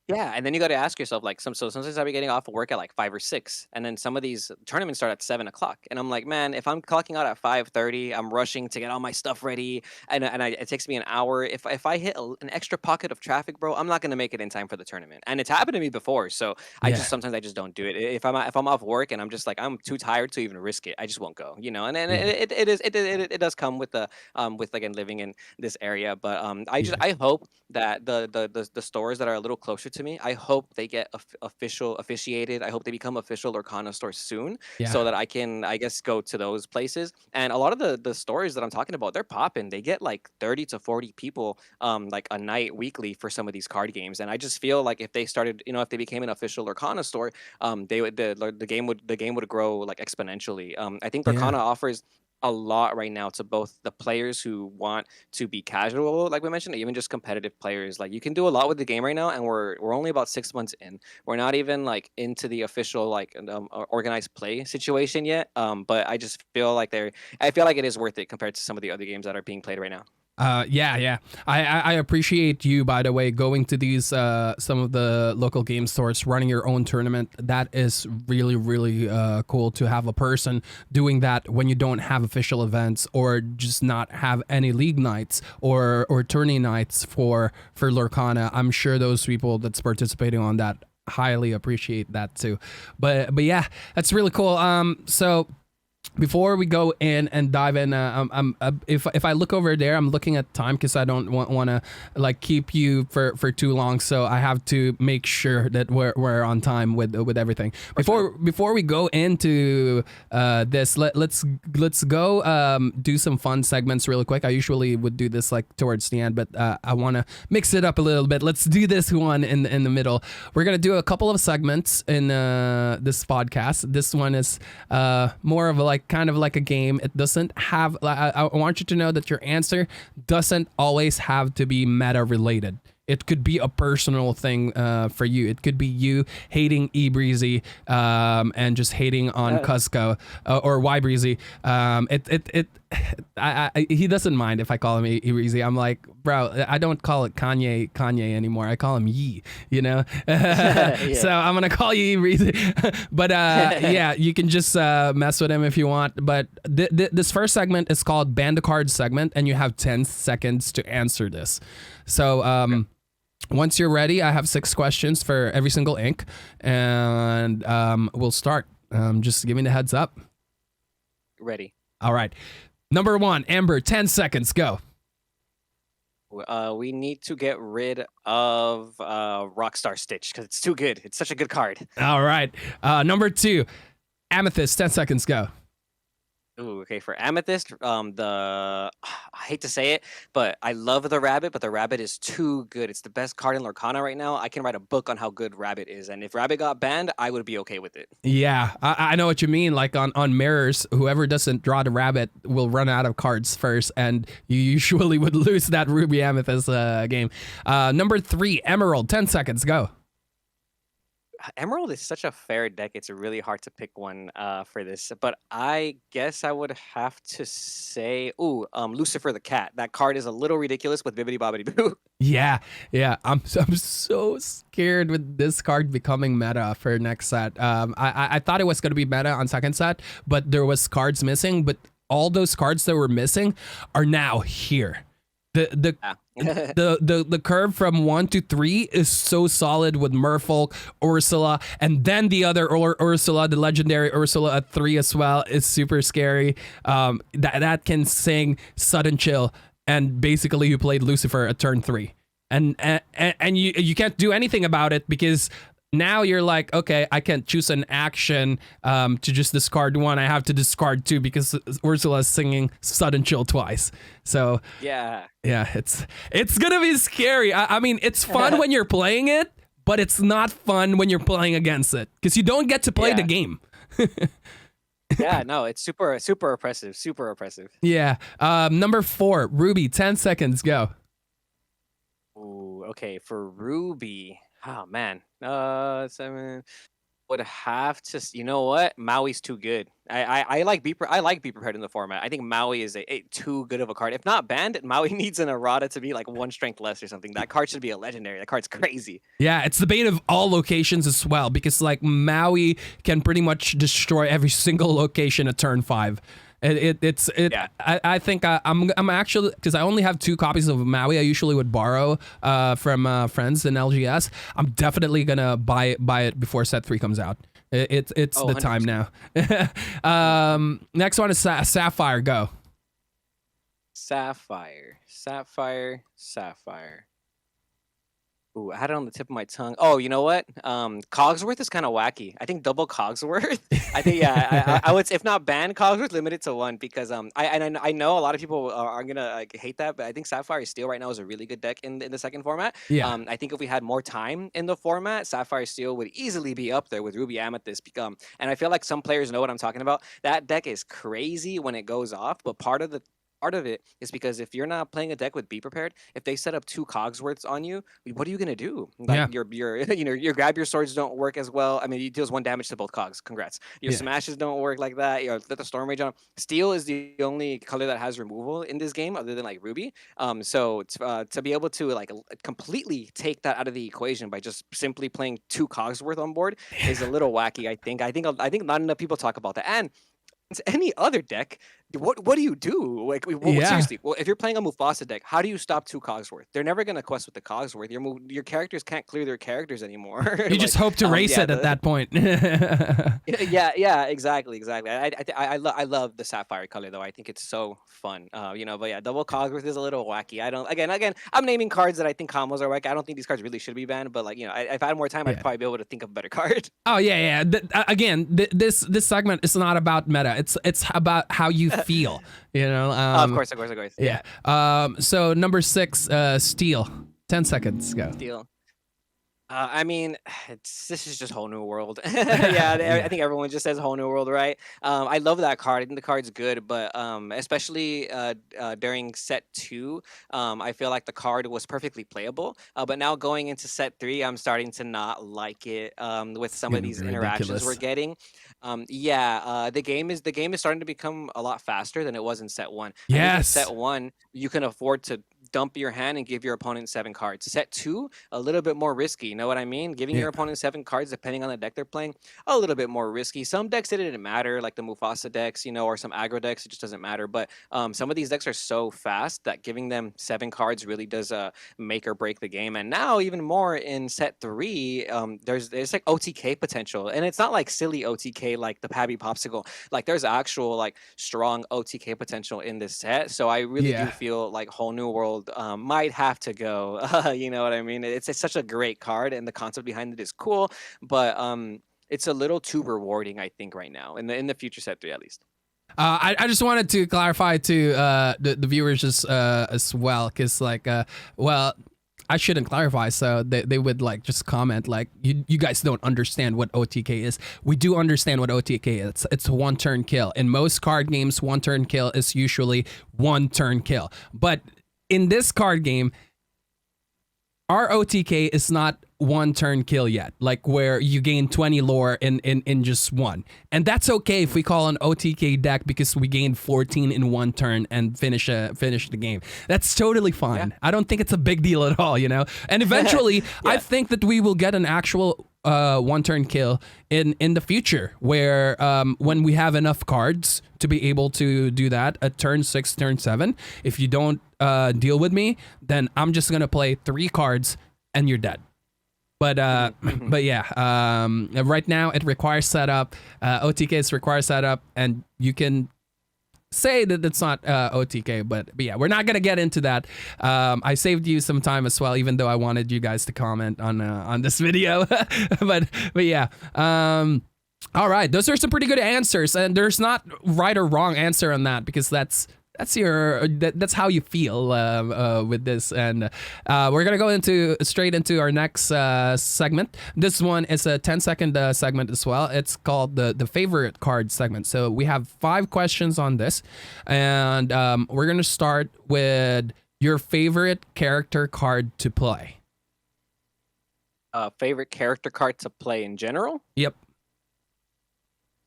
Yeah, and then you got to ask yourself, like, sometimes I'll be getting off of work at like 5 or 6, and then some of these tournaments start at 7 o'clock, and I'm like, man, if I'm clocking out at 5:30, I'm rushing to get all my stuff ready, and it takes me an hour. If I hit an extra pocket of traffic, bro, I'm not gonna make it in time for the tournament, and it's happened to me before. So Yeah, sometimes I just don't do it. If I'm off work and I'm just like I'm too tired to even risk it, I just won't go. And then yeah, it does come with the with again living in this area, but yeah, I hope that the stores that are a little closer to me, I hope they get officiated. I hope they become official Lorcana stores soon, yeah, so that I can, I guess, go to those places. And a lot of the stores that I'm talking about, they're popping. They get like 30 to 40 people like a night weekly for some of these card games. And I just feel like if they started, if they became an official Lorcana store, they would the game would grow like exponentially. I think yeah. Lorcana offers a lot right now to both the players who want to be casual, like we mentioned, or even just competitive players. Like you can do a lot with the game right now, and we're only about 6 months in. We're not even like into the official like organized play situation yet. But I just feel like I feel like it is worth it compared to some of the other games that are being played right now. Yeah. I appreciate you, by the way, going to these some of the local game stores, running your own tournament. That is really cool to have a person doing that when you don't have official events or just not have any league nights or tourney nights for Lorcana. I'm sure those people that's participating on that highly appreciate that too. But yeah, that's really cool. So before we go in and dive in, if I look over there, I'm looking at time because I don't want to like keep you for too long. So I have to make sure that we're on time with everything. Before we go into this, let's go do some fun segments really quick. I usually would do this like towards the end, but I want to mix it up a little bit. Let's do this one in the middle. We're gonna do a couple of segments in this podcast. This one is more of a like kind of like a game. It doesn't have I want you to know that your answer doesn't always have to be meta related. It could be a personal thing for you. It could be you hating E Breezy and just hating on Cusco or Y Breezy. He doesn't mind if I call him E Breezy. I'm like, bro, I don't call it Kanye anymore. I call him Yee, you know? So I'm going to call you E Breezy. But yeah, you can just mess with him if you want. But this first segment is called Ban the Cards segment, and you have 10 seconds to answer this. So, once you're ready, I have 6 questions for every single ink, and we'll start. Just give me the heads up. Ready. All right. Number 1, Amber, 10 seconds, go. We need to get rid of Rockstar Stitch because it's too good. It's such a good card. All right. Number 2, Amethyst, 10 seconds, go. Ooh, okay. For Amethyst, I hate to say it, but I love the Rabbit, but the Rabbit is too good. It's the best card in Lorcana right now. I can write a book on how good Rabbit is, and if Rabbit got banned, I would be okay with it. Yeah, I know what you mean. Like on mirrors, whoever doesn't draw the Rabbit will run out of cards first, and you usually would lose that Ruby Amethyst game. Number 3, Emerald, 10 seconds, go. Emerald is such a fair deck. It's really hard to pick one for this, but I guess I would have to say, Lucifer the Cat. That card is a little ridiculous with Bibbidi Bobbidi Boo. Yeah. I'm so scared with this card becoming meta for next set. I thought it was going to be meta on second set, but there was cards missing. But all those cards that were missing are now here. The curve from 1 to 3 is so solid with Merfolk, Ursula, and then the other Ursula, the legendary Ursula at 3 as well, is super scary. That can sing Sudden Chill, and basically you played Lucifer at turn 3, and you can't do anything about it because now you're like, okay, I can't choose an action to just discard 1. I have to discard 2 because Ursula's singing Sudden Chill twice. So yeah, it's gonna be scary. I mean, it's fun when you're playing it, but it's not fun when you're playing against it because you don't get to play the game. Yeah, no, it's super oppressive. Yeah. Number 4, Ruby, 10 seconds, go. Ooh, okay, for Ruby. Oh man, 7 would have to. You know what? Maui's too good. I like be prepared in the format. I think Maui is a too good of a card. If not banned, Maui needs an errata to be like 1 strength less or something. That card should be a legendary. That card's crazy. Yeah, it's the bane of all locations as well because like Maui can pretty much destroy every single location at turn 5. Yeah. I think I'm actually, because I only have 2 copies of Maui. I usually would borrow from friends in LGS. I'm definitely gonna buy it before set 3 comes out. It's the 100%. Time now. Next one is Sapphire. Go. Sapphire. Ooh, I had it on the tip of my tongue. Oh, you know what? Cogsworth is kind of wacky. I think double Cogsworth. I think yeah. I would if not ban Cogsworth, limit it to one because I know a lot of people are gonna like, hate that, but I think Sapphire Steel right now is a really good deck in the second format. Yeah. I think if we had more time in the format, Sapphire Steel would easily be up there with Ruby Amethyst. And I feel like some players know what I'm talking about. That deck is crazy when it goes off, but part of it is because if you're not playing a deck with Be Prepared, if they set up two Cogsworths on you, what are you gonna do? Like Yeah. your your grab your swords don't work as well. I mean, it deals 1 damage to both Cogs. Congrats. Your Yeah. smashes don't work like that. You know, let the Storm Rage on. Steel is the only color that has removal in this game, other than like Ruby. So to be able to like completely take that out of the equation by just simply playing two Cogsworth on board is a little wacky. I think not enough people talk about that. And any other deck, what do you do? Like, Yeah. seriously, well, if you're playing a Mufasa deck, how do you stop two Cogsworth? They're never gonna quest with the Cogsworth. Your characters can't clear their characters anymore. You just Like, hope to race yeah, it at that point. yeah, exactly. I love the sapphire color though. I think it's so fun. But yeah, double Cogsworth is a little wacky. I don't again. I'm naming cards that I think combos are wacky. I don't think these cards really should be banned, but like if I had more time, I'd Yeah. probably be able to think of a better card. Oh yeah, yeah. Again, this segment is not about meta. It's about how you feel. You know. Of course. Yeah. So number 6, Steel. 10 seconds. Go. Deal. I mean, this is just whole new world. Yeah, Yeah. I think everyone just says whole new world, right? I love that card. I think the card's good, but especially during set 2, I feel like the card was perfectly playable. But now going into set 3, I'm starting to not like it with It's some of getting these interactions we're ridiculous. getting. The game is starting to become a lot faster than it was in set 1. I think in Yes. set 1 you can afford to dump your hand and give your opponent 7 cards. Set 2, a little bit more risky. You know what I mean? Giving Yeah. your opponent 7 cards, depending on the deck they're playing, a little bit more risky. Some decks it didn't matter, like the Mufasa decks, or some aggro decks, it just doesn't matter. But some of these decks are so fast that giving them 7 cards really does make or break the game. And now even more in set 3, there's like OTK potential, and it's not like silly OTK like the Pabby Popsicle. Like there's actual like strong OTK potential in this set. So I really do Yeah. feel like Whole New World might have to go. You know what I mean? It's such a great card, and the concept behind it is cool, but it's a little too rewarding, I think, right now in the future set 3 at least. I just wanted to clarify to the viewers just as well, because well, I shouldn't clarify, so they would like just comment like you guys don't understand what OTK is. We do understand what OTK is. It's a 1-turn kill. In most card games, 1-turn kill is usually 1-turn kill. But in this card game, our OTK is not 1-turn kill yet, like where you gain 20 lore in just one. And that's okay if we call an OTK deck because we gained 14 in 1 turn and finish the game. That's totally fine. Yeah. I don't think it's a big deal at all, And eventually, I Yeah. think that we will get an actual 1-turn kill in the future, where when we have enough cards to be able to do that at turn 6, turn 7, if you don't deal with me, then I'm just gonna play 3 cards and you're dead. But but yeah, right now it requires setup. OTKs require setup, and you can say that it's not OTK, but yeah, we're not gonna get into that. I saved you some time as well, even though I wanted you guys to comment on this video. but yeah. All right, those are some pretty good answers, and there's not right or wrong answer on that, because that's how you feel with this. And we're gonna go straight into our next segment. This one is a 10-second segment as well. It's called the favorite card segment. So we have 5 questions on this, and we're gonna start with your favorite character card to play. Favorite character card to play in general? Yep.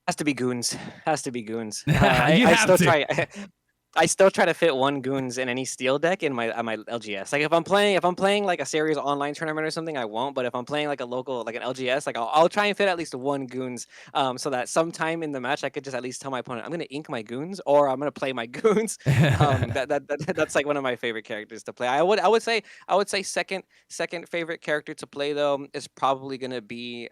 Has to be Goons. Has to be Goons. You I have still to. try. I still try to fit 1 Goons in any steel deck in my LGS. Like if I'm playing like a series online tournament or something, I won't. But if I'm playing like a local, like an LGS, like I'll try and fit at least 1 Goons, so that sometime in the match I could just at least tell my opponent I'm gonna ink my Goons or I'm gonna play my Goons. That's like one of my favorite characters to play. I would say second favorite character to play though is probably gonna be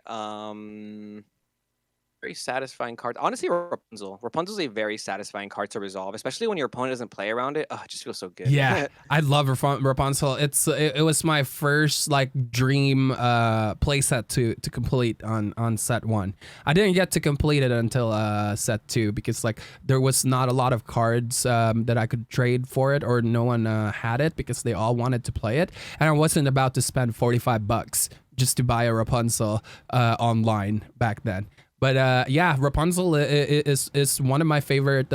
Very satisfying card. Honestly, Rapunzel. Rapunzel's a very satisfying card to resolve, especially when your opponent doesn't play around it. Oh, it just feels so good. Yeah, I love Rapunzel. It was my first like dream playset to complete on set 1. I didn't get to complete it until set 2 because like there was not a lot of cards that I could trade for it, or no one had it because they all wanted to play it, and I wasn't about to spend $45 just to buy a Rapunzel online back then. But yeah, Rapunzel is one of my favorite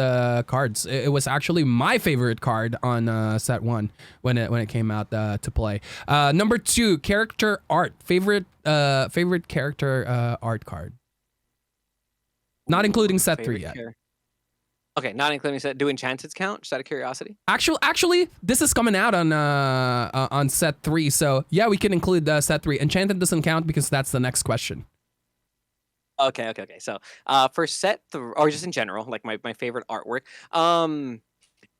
cards. It was actually my favorite card on set 1 when it came out to play. Number 2, character art. Favorite character art card. Not including set 3 Favorite yet. Okay, not including set. Do enchanteds count? Just out of curiosity. Actually, this is coming out on set 3, so yeah, we can include set 3. Enchanted doesn't count because that's the next question. Okay. So, for or just in general, like my favorite artwork.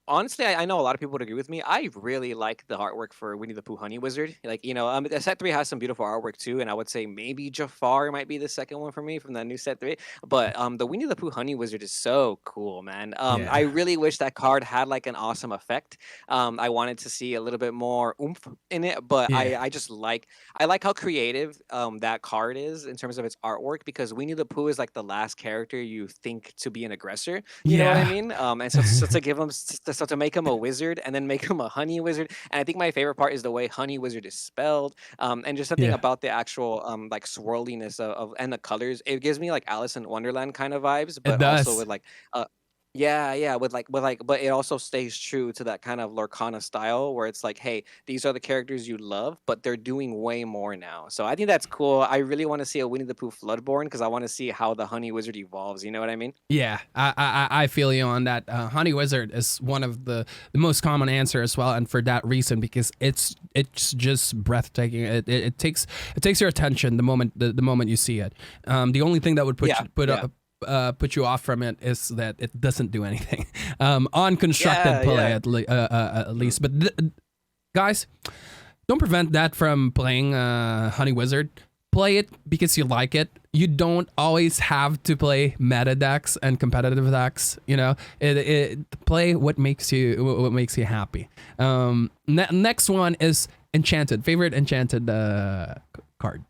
Honestly, I know a lot of people would agree with me. I really like the artwork for Winnie the Pooh Honey Wizard. Like, the set 3 has some beautiful artwork too, and I would say maybe Jafar might be the second one for me from the new set 3. But the Winnie the Pooh Honey Wizard is so cool, man. I Yeah. really wish that card had like an awesome effect. I wanted to see a little bit more oomph in it, but Yeah. I like how creative that card is in terms of its artwork, because Winnie the Pooh is like the last character you think to be an aggressor. You know what I Yeah. mean? And so to give him, so to make him a wizard and then make him a honey wizard. And I think my favorite part is the way honey wizard is spelled. And just something Yeah. about the actual like swirliness of and the colors. It gives me like Alice in Wonderland kind of vibes, It but also does. with like yeah, with like, but it also stays true to that kind of Lorcana style where it's like, hey, these are the characters you love, but they're doing way more now. So I think that's cool. I really want to see a Winnie the Pooh Floodborn because I want to see how the Honey Wizard evolves. You know what I mean? Yeah, I feel you on that. Honey Wizard is one of the most common answer as well, and for that reason, because it's just breathtaking. It takes your attention the moment you see it. The only thing that would put you off from it is that it doesn't do anything on constructed Yeah, play yeah. at least. But guys, don't prevent that from playing Honey Wizard. Play it because you like it. You don't always have to play meta decks and competitive decks. Play what makes you happy. Next one is Enchanted. Favorite Enchanted card.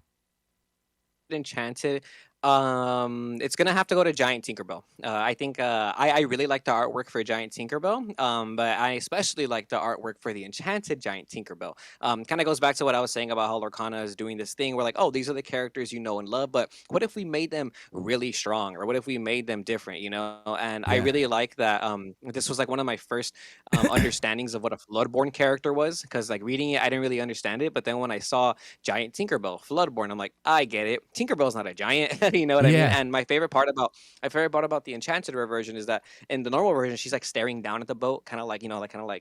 Enchanted. It's gonna have to go to Giant Tinkerbell. I think I really like the artwork for Giant Tinkerbell. But I especially like the artwork for the Enchanted Giant Tinkerbell. Kind of goes back to what I was saying about how Lorcana is doing this thing where like, oh, these are the characters you know and love, but what if we made them really strong, or what if we made them different? And I Yeah. really like that. This was like one of my first understandings of what a Floodborn character was, because like reading it, I didn't really understand it, but then when I saw Giant Tinkerbell, Floodborn, I'm like, I get it. Tinkerbell's not a giant. You know what I mean? Yeah. And my favorite part about the Enchanted Rare version is that in the normal version, she's like staring down at the boat, kind of like,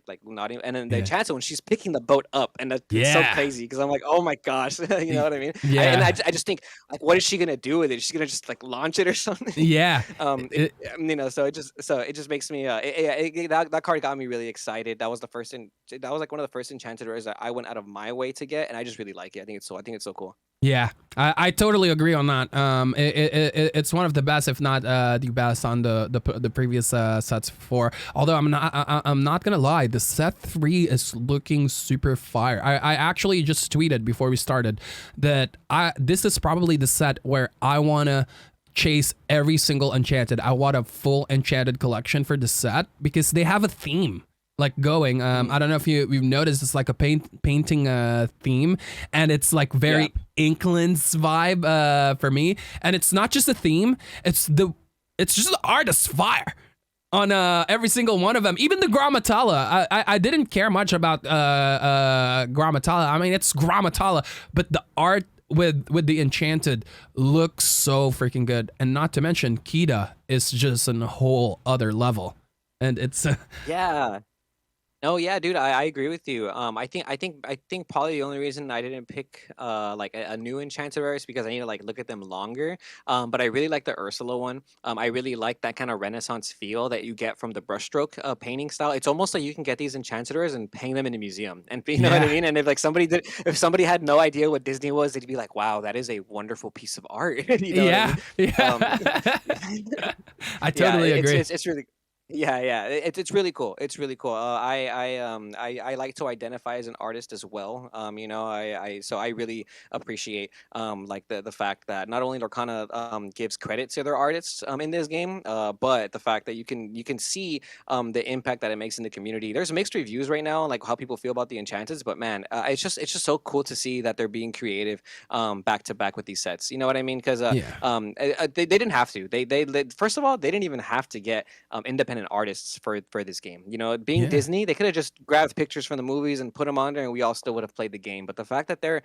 like nodding. And then the Yeah. Enchanted one, she's picking the boat up, and it's so Yeah. crazy because I'm like, oh my gosh, you know what I mean? Yeah. I just think like, what is she gonna do with it? She's gonna just like launch it or something? Yeah. um, it, It- so it just makes me that card got me really excited. That was like one of the first Enchanted Rares that I went out of my way to get, and I just really like it. I think it's so cool. Yeah, I totally agree on that. It's one of the best, if not the best, on the previous sets before. Although I'm not gonna lie, the set 3 is looking super fire. I actually just tweeted before we started that this is probably the set where I wanna chase every single Enchanted. I want a full Enchanted collection for the set because they have a theme like going. I don't know if you've noticed, it's like a painting theme, and it's like very Inkland's vibe for me. And it's not just a theme, it's just the artist's fire on every single one of them. Even the Grammatala, I didn't care much about Grammatala. I mean, it's Grammatala, but the art with the Enchanted looks so freaking good. And not to mention, Kita is just on a whole other level, and it's Yeah. No, yeah, dude, I agree with you. I think probably the only reason I didn't pick like a new enchanted rare is because I need to like look at them longer. But I really like the Ursula one. I really like that kind of Renaissance feel that you get from the brushstroke painting style. It's almost like you can get these enchanted rares and hang them in a museum, and you know what I Yeah. mean. And if somebody had no idea what Disney was, they'd be like, "Wow, that is a wonderful piece of art." You know what I Yeah. mean? Um, Yeah. I yeah, totally agree. it's really yeah, it's really cool. It's really cool. I like to identify as an artist as well. You know, I really appreciate like the fact that not only Lorcana gives credit to their artists in this game, but the fact that you can see the impact that it makes in the community. There's mixed reviews right now, like how people feel about the Enchanted, but man, it's just so cool to see that they're being creative back to back with these sets. You know what I mean? Because Yeah. they didn't have to. They first of all they didn't even have to get independent artists for this game. You know, being Yeah. Disney, they could have just grabbed pictures from the movies and put them on there, and we all still would have played the game. But the fact that they're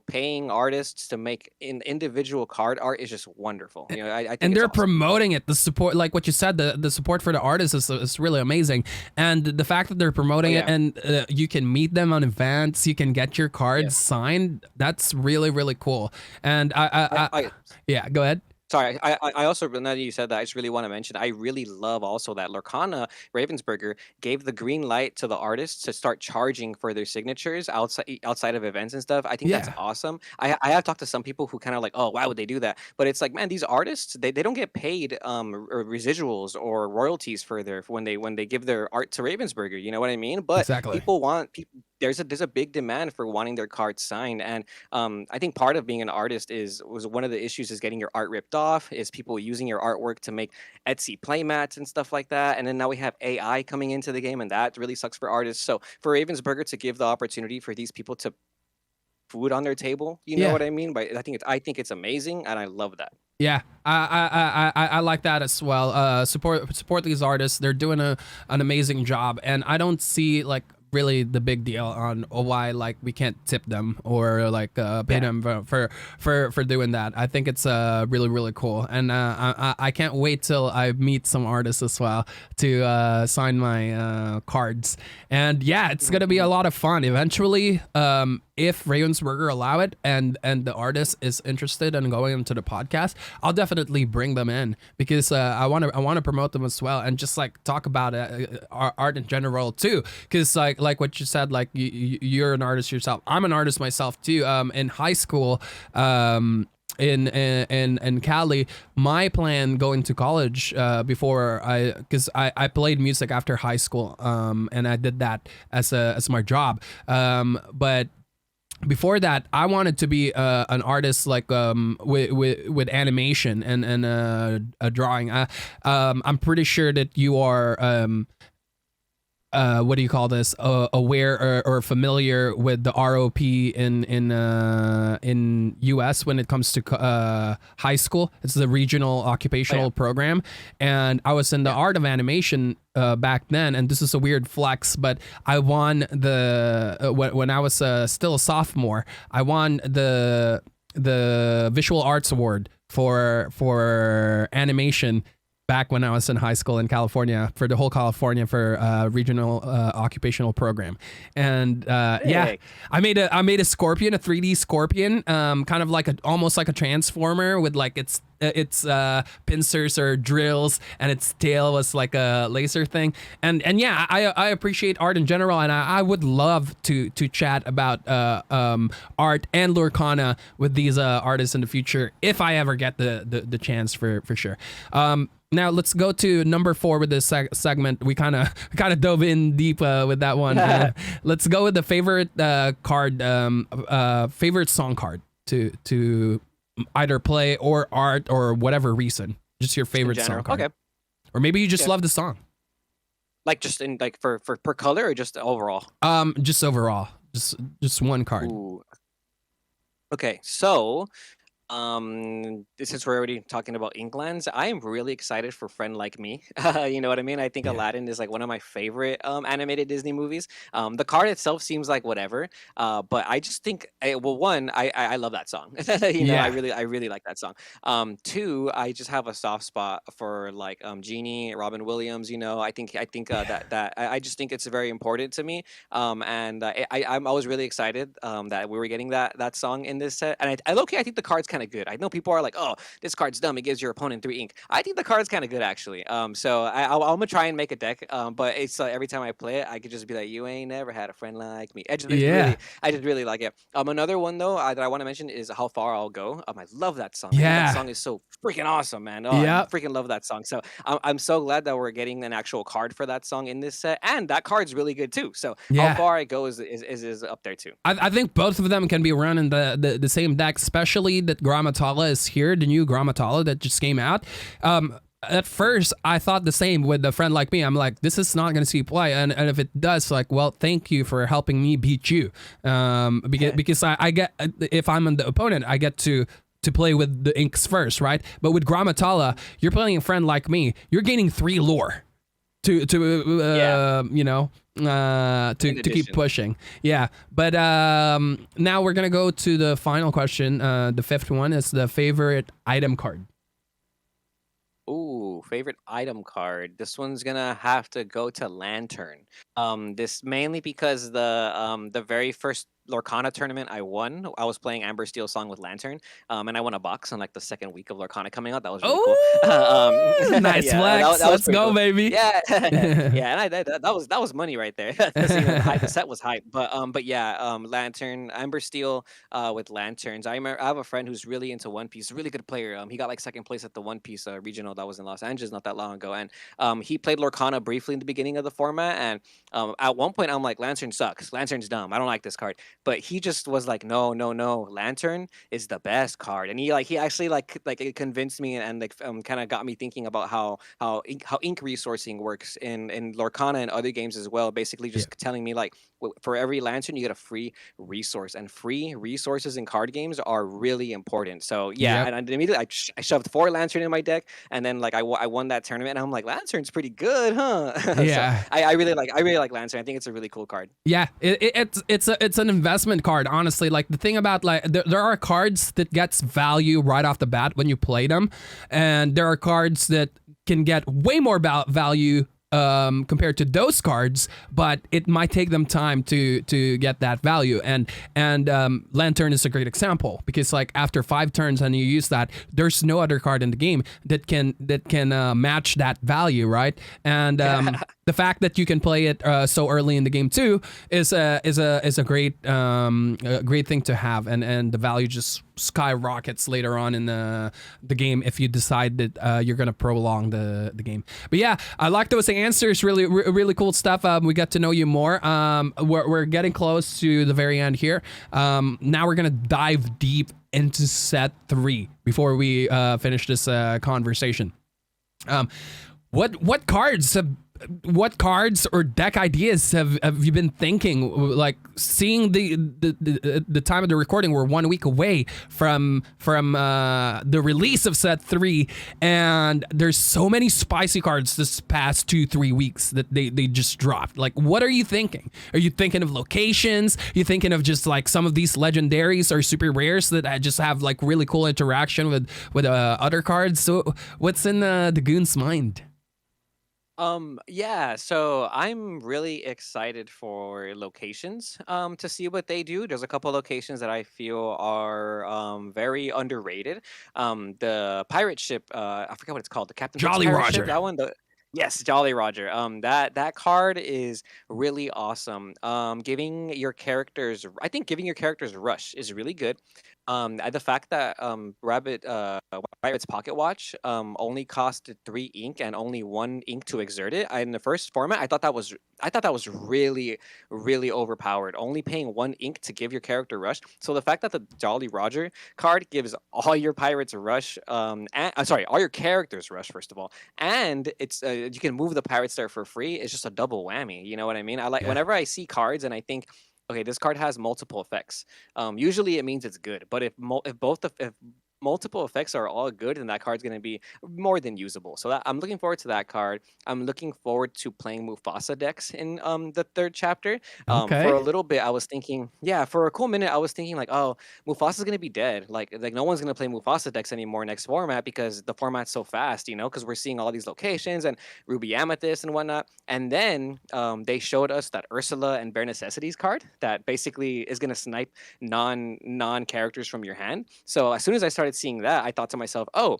paying artists to make individual card art is just wonderful. You know, I think And it's they're awesome. promoting it. The support, like what you said, the support for the artists is really amazing. And the fact that they're Oh promoting it yeah, and you can meet them on events, you can get your yeah. cards signed. That's really really cool. And I yeah, go ahead. Sorry, I also now that you said that, I just really want to mention I really love also that Lorcana Ravensburger gave the green light to the artists to start charging for their signatures outside of events and stuff. I think that's Yeah, awesome. I have talked to some people who kind of like, oh, why would they do that? But it's like, man, these artists they don't get paid residuals or royalties for their when they give their art to Ravensburger. You know what I mean? But exactly. people want people. There's a big demand for wanting their cards signed, and I think part of being an artist was one of the issues is getting your art ripped off, is people using your artwork to make Etsy playmats and stuff like that. And then now we have AI coming into the game, and that really sucks for artists. So for Ravensburger to give the opportunity for these people to food on their table, you know Yeah. what I mean? But I think it's amazing, and I love that. Yeah, I like that as well. Support these artists. They're doing an amazing job, and I don't see like really the big deal on why like we can't tip them or like pay Yeah. them for doing that. I think it's really really cool, and I can't wait till I meet some artists as well to sign my cards. And yeah, it's gonna be a Mhm. lot of fun eventually. If Ravensburger allow it and the artist is interested in going into the podcast, I'll definitely bring them in because I want to promote them as well and just like talk about art in general too. Because like what you said, like you're an artist yourself. I'm an artist myself too. In high school, in Cali, my plan going to college before because I played music after high school and I did that as my job but before that I wanted to be an artist like with animation and a drawing. I'm pretty sure that you are what do you call this? Aware or familiar with the ROP in US when it comes to high school? It's the regional Oh yeah. occupational program, and I was in the Yeah. art of animation back then. And this is a weird flex, but I won the when I was still a sophomore. I won the visual arts award for animation back when I was in high school in California for the whole California for regional occupational program. And yeah, Sick. I made a scorpion, a 3D scorpion, kind of like almost like a transformer with like its pincers or drills, and its tail was like a laser thing. And yeah, I appreciate art in general, and I would love to chat about art and Lorcana with these artists in the future if I ever get the chance for sure. Now let's go to number 4 with this segment. We kind of dove in deep with that one. Let's go with the favorite card, favorite song card to either play or art or whatever reason. Just your Just in favorite song general. card, Okay. or maybe you just Yeah. love the song. Like just in like for per color or just overall? Just overall, just one card. Ooh. Okay. So Since we're already talking about Inklands, I am really excited for Friend Like Me. You know what I mean? I think Yeah. Aladdin is like one of my favorite animated Disney movies. The card itself seems like whatever, but I just think, well, one, I love that song. You know, Yeah. I really like that song. Two, I just have a soft spot for like Genie, Robin Williams. You know, I think Yeah. I just think it's very important to me. And I was really excited that we were getting that song in this set. And I think the card's kind of good. I know people are like, "Oh, this card's dumb. It gives your opponent 3 ink." I think the card's kind of good actually. So I'm gonna try and make a deck. But it's every time I play it, I could just be like, "You ain't never had a friend like me." Yeah. I just really like it. Another one though that I want to mention is "How Far I'll Go." I love that song. I think that Yeah. song is so freaking awesome, man. Oh, I Yep. freaking love that song. So I'm so glad that we're getting an actual card for that song in this set, and that card's really good too. So How Yeah. Far I Go is up there too. I think both of them can be run in the same deck, especially that Grammatala is here, the new Grammatala that just came out. At first, I thought the same with a friend like me. I'm like, this is not going to see play. And if it does, like, well, thank you for helping me beat you. Because I get, if I'm the opponent, I get to play with the inks first, right? But with Grammatala, you're playing a friend like me. You're gaining 3 lore Yeah, you know in to keep addition. pushing. Yeah, but now we're gonna go to the final question. The fifth one is the favorite item card. Ooh, favorite item card. This one's gonna have to go to Lantern. This mainly because the very first Lorcana tournament I won, I was playing Amber Steel Song with Lantern, and I won a box on like the second week of Lorcana coming out. That was really cool. Oh, nice Yeah, flex, that was let's pretty go cool. baby. Yeah, yeah, and that was money right there because you know the set was hype. But yeah, Lantern, Amber Steel, with lanterns. I remember I have a friend who's really into One Piece, a really good player. He got like second place at the One Piece regional that was in Los Angeles not that long ago, and he played Lorcana briefly in the beginning of the format. And at one point, I'm like, Lantern sucks. Lantern's dumb. I don't like this card. But he just was like, no, no, no. Lantern is the best card, and he actually like it convinced me and like kind of got me thinking about how ink resourcing works in Lorcana and other games as well. Basically, Yeah. just telling me like for every lantern you get a free resource, and free resources in card games are really important. So yeah, Yep. and immediately I shoved 4 lantern in my deck, and then like I won that tournament, and I'm like, lantern's pretty good, huh? So Yeah. I really like lantern. I think it's a really cool card. Yeah, it's an investment card. Honestly, like the thing about like there are cards that gets value right off the bat when you play them, and there are cards that can get way more value compared to those cards, but it might take them time to get that value. And Lantern is a great example because like after 5 turns and you use that, there's no other card in the game that can match that value, right? And Yeah. the fact that you can play it so early in the game too is a great thing to have, and the value just skyrockets later on in the game if you decide that you're gonna prolong the game. But yeah, I like those answers. Really cool stuff. We got to know you more. We're getting close to the very end here. Now we're gonna dive deep into set 3 before we finish this conversation. What cards or deck ideas have you been thinking? Like seeing the time of the recording, we're 1 week away from the release of set 3, and there's so many spicy cards this past 2-3 weeks that they just dropped. Like, what are you thinking? Are you thinking of locations? Are you thinking of just like some of these legendaries or super rares that just have like really cool interaction with other cards? So what's in the Goon's mind? Yeah, so I'm really excited for locations to see what they do. There's a couple locations that I feel are very underrated. The pirate ship, I forgot what it's called, the Captain Hook's Jolly pirate ship, Roger. that one, the yes, Jolly Roger. That card is really awesome. I think giving your characters rush is really good. The fact that Rabbit's Pocket Watch only costed 3 ink and only 1 ink to exert it. In the first format, I thought that was really really overpowered. Only paying 1 ink to give your character rush. So the fact that the Jolly Roger card gives all your pirates rush, sorry, all your characters rush first of all, and it's you can move the pirates there for free. It's just a double whammy. You know what I mean? I like Yeah. whenever I see cards and I think, okay, this card has multiple effects. Usually it means it's good, but if multiple effects are all good, and that card's going to be more than usable. So I'm looking forward to that card. I'm looking forward to playing Mufasa decks in the third chapter. For a Okay. little bit, I was thinking, yeah, for a cool minute, I was thinking like, oh, Mufasa's going to be dead. Like no one's going to play Mufasa decks anymore next format because the format's so fast, because we're seeing all these locations and Ruby Amethyst and whatnot. And then they showed us that Ursula and Bare Necessities card that basically is going to snipe non characters from your hand. So as soon as I started seeing that, I thought to myself, oh,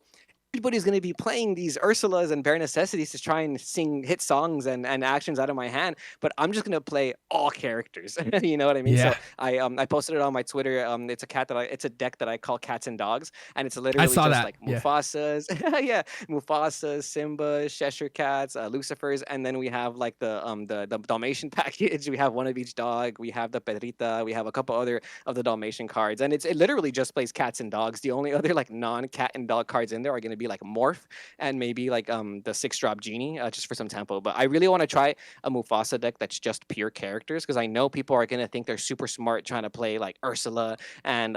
everybody's going to be playing these Ursulas and Bare Necessities to try and sing hit songs and actions out of my hand, but I'm just going to play all characters. You know what I mean? So Yeah, I posted it on my Twitter. It's a deck that I call Cats and Dogs, and it's I literally saw just that. like Yeah. Mufasa's, yeah, Mufasa's, Simba, Cheshire Cats, Lucifer's, and then we have like the Dalmatian package. We have one of each dog. We have the Pedrita. We have a couple other of the Dalmatian cards, and it literally just plays cats and dogs. The only other like non-cat and dog cards in there are going to be like Morph and maybe like the 6-drop Genie, just for some tempo. But I really want to try a Mufasa deck that's just pure characters, because I know people are going to think they're super smart trying to play like Ursula and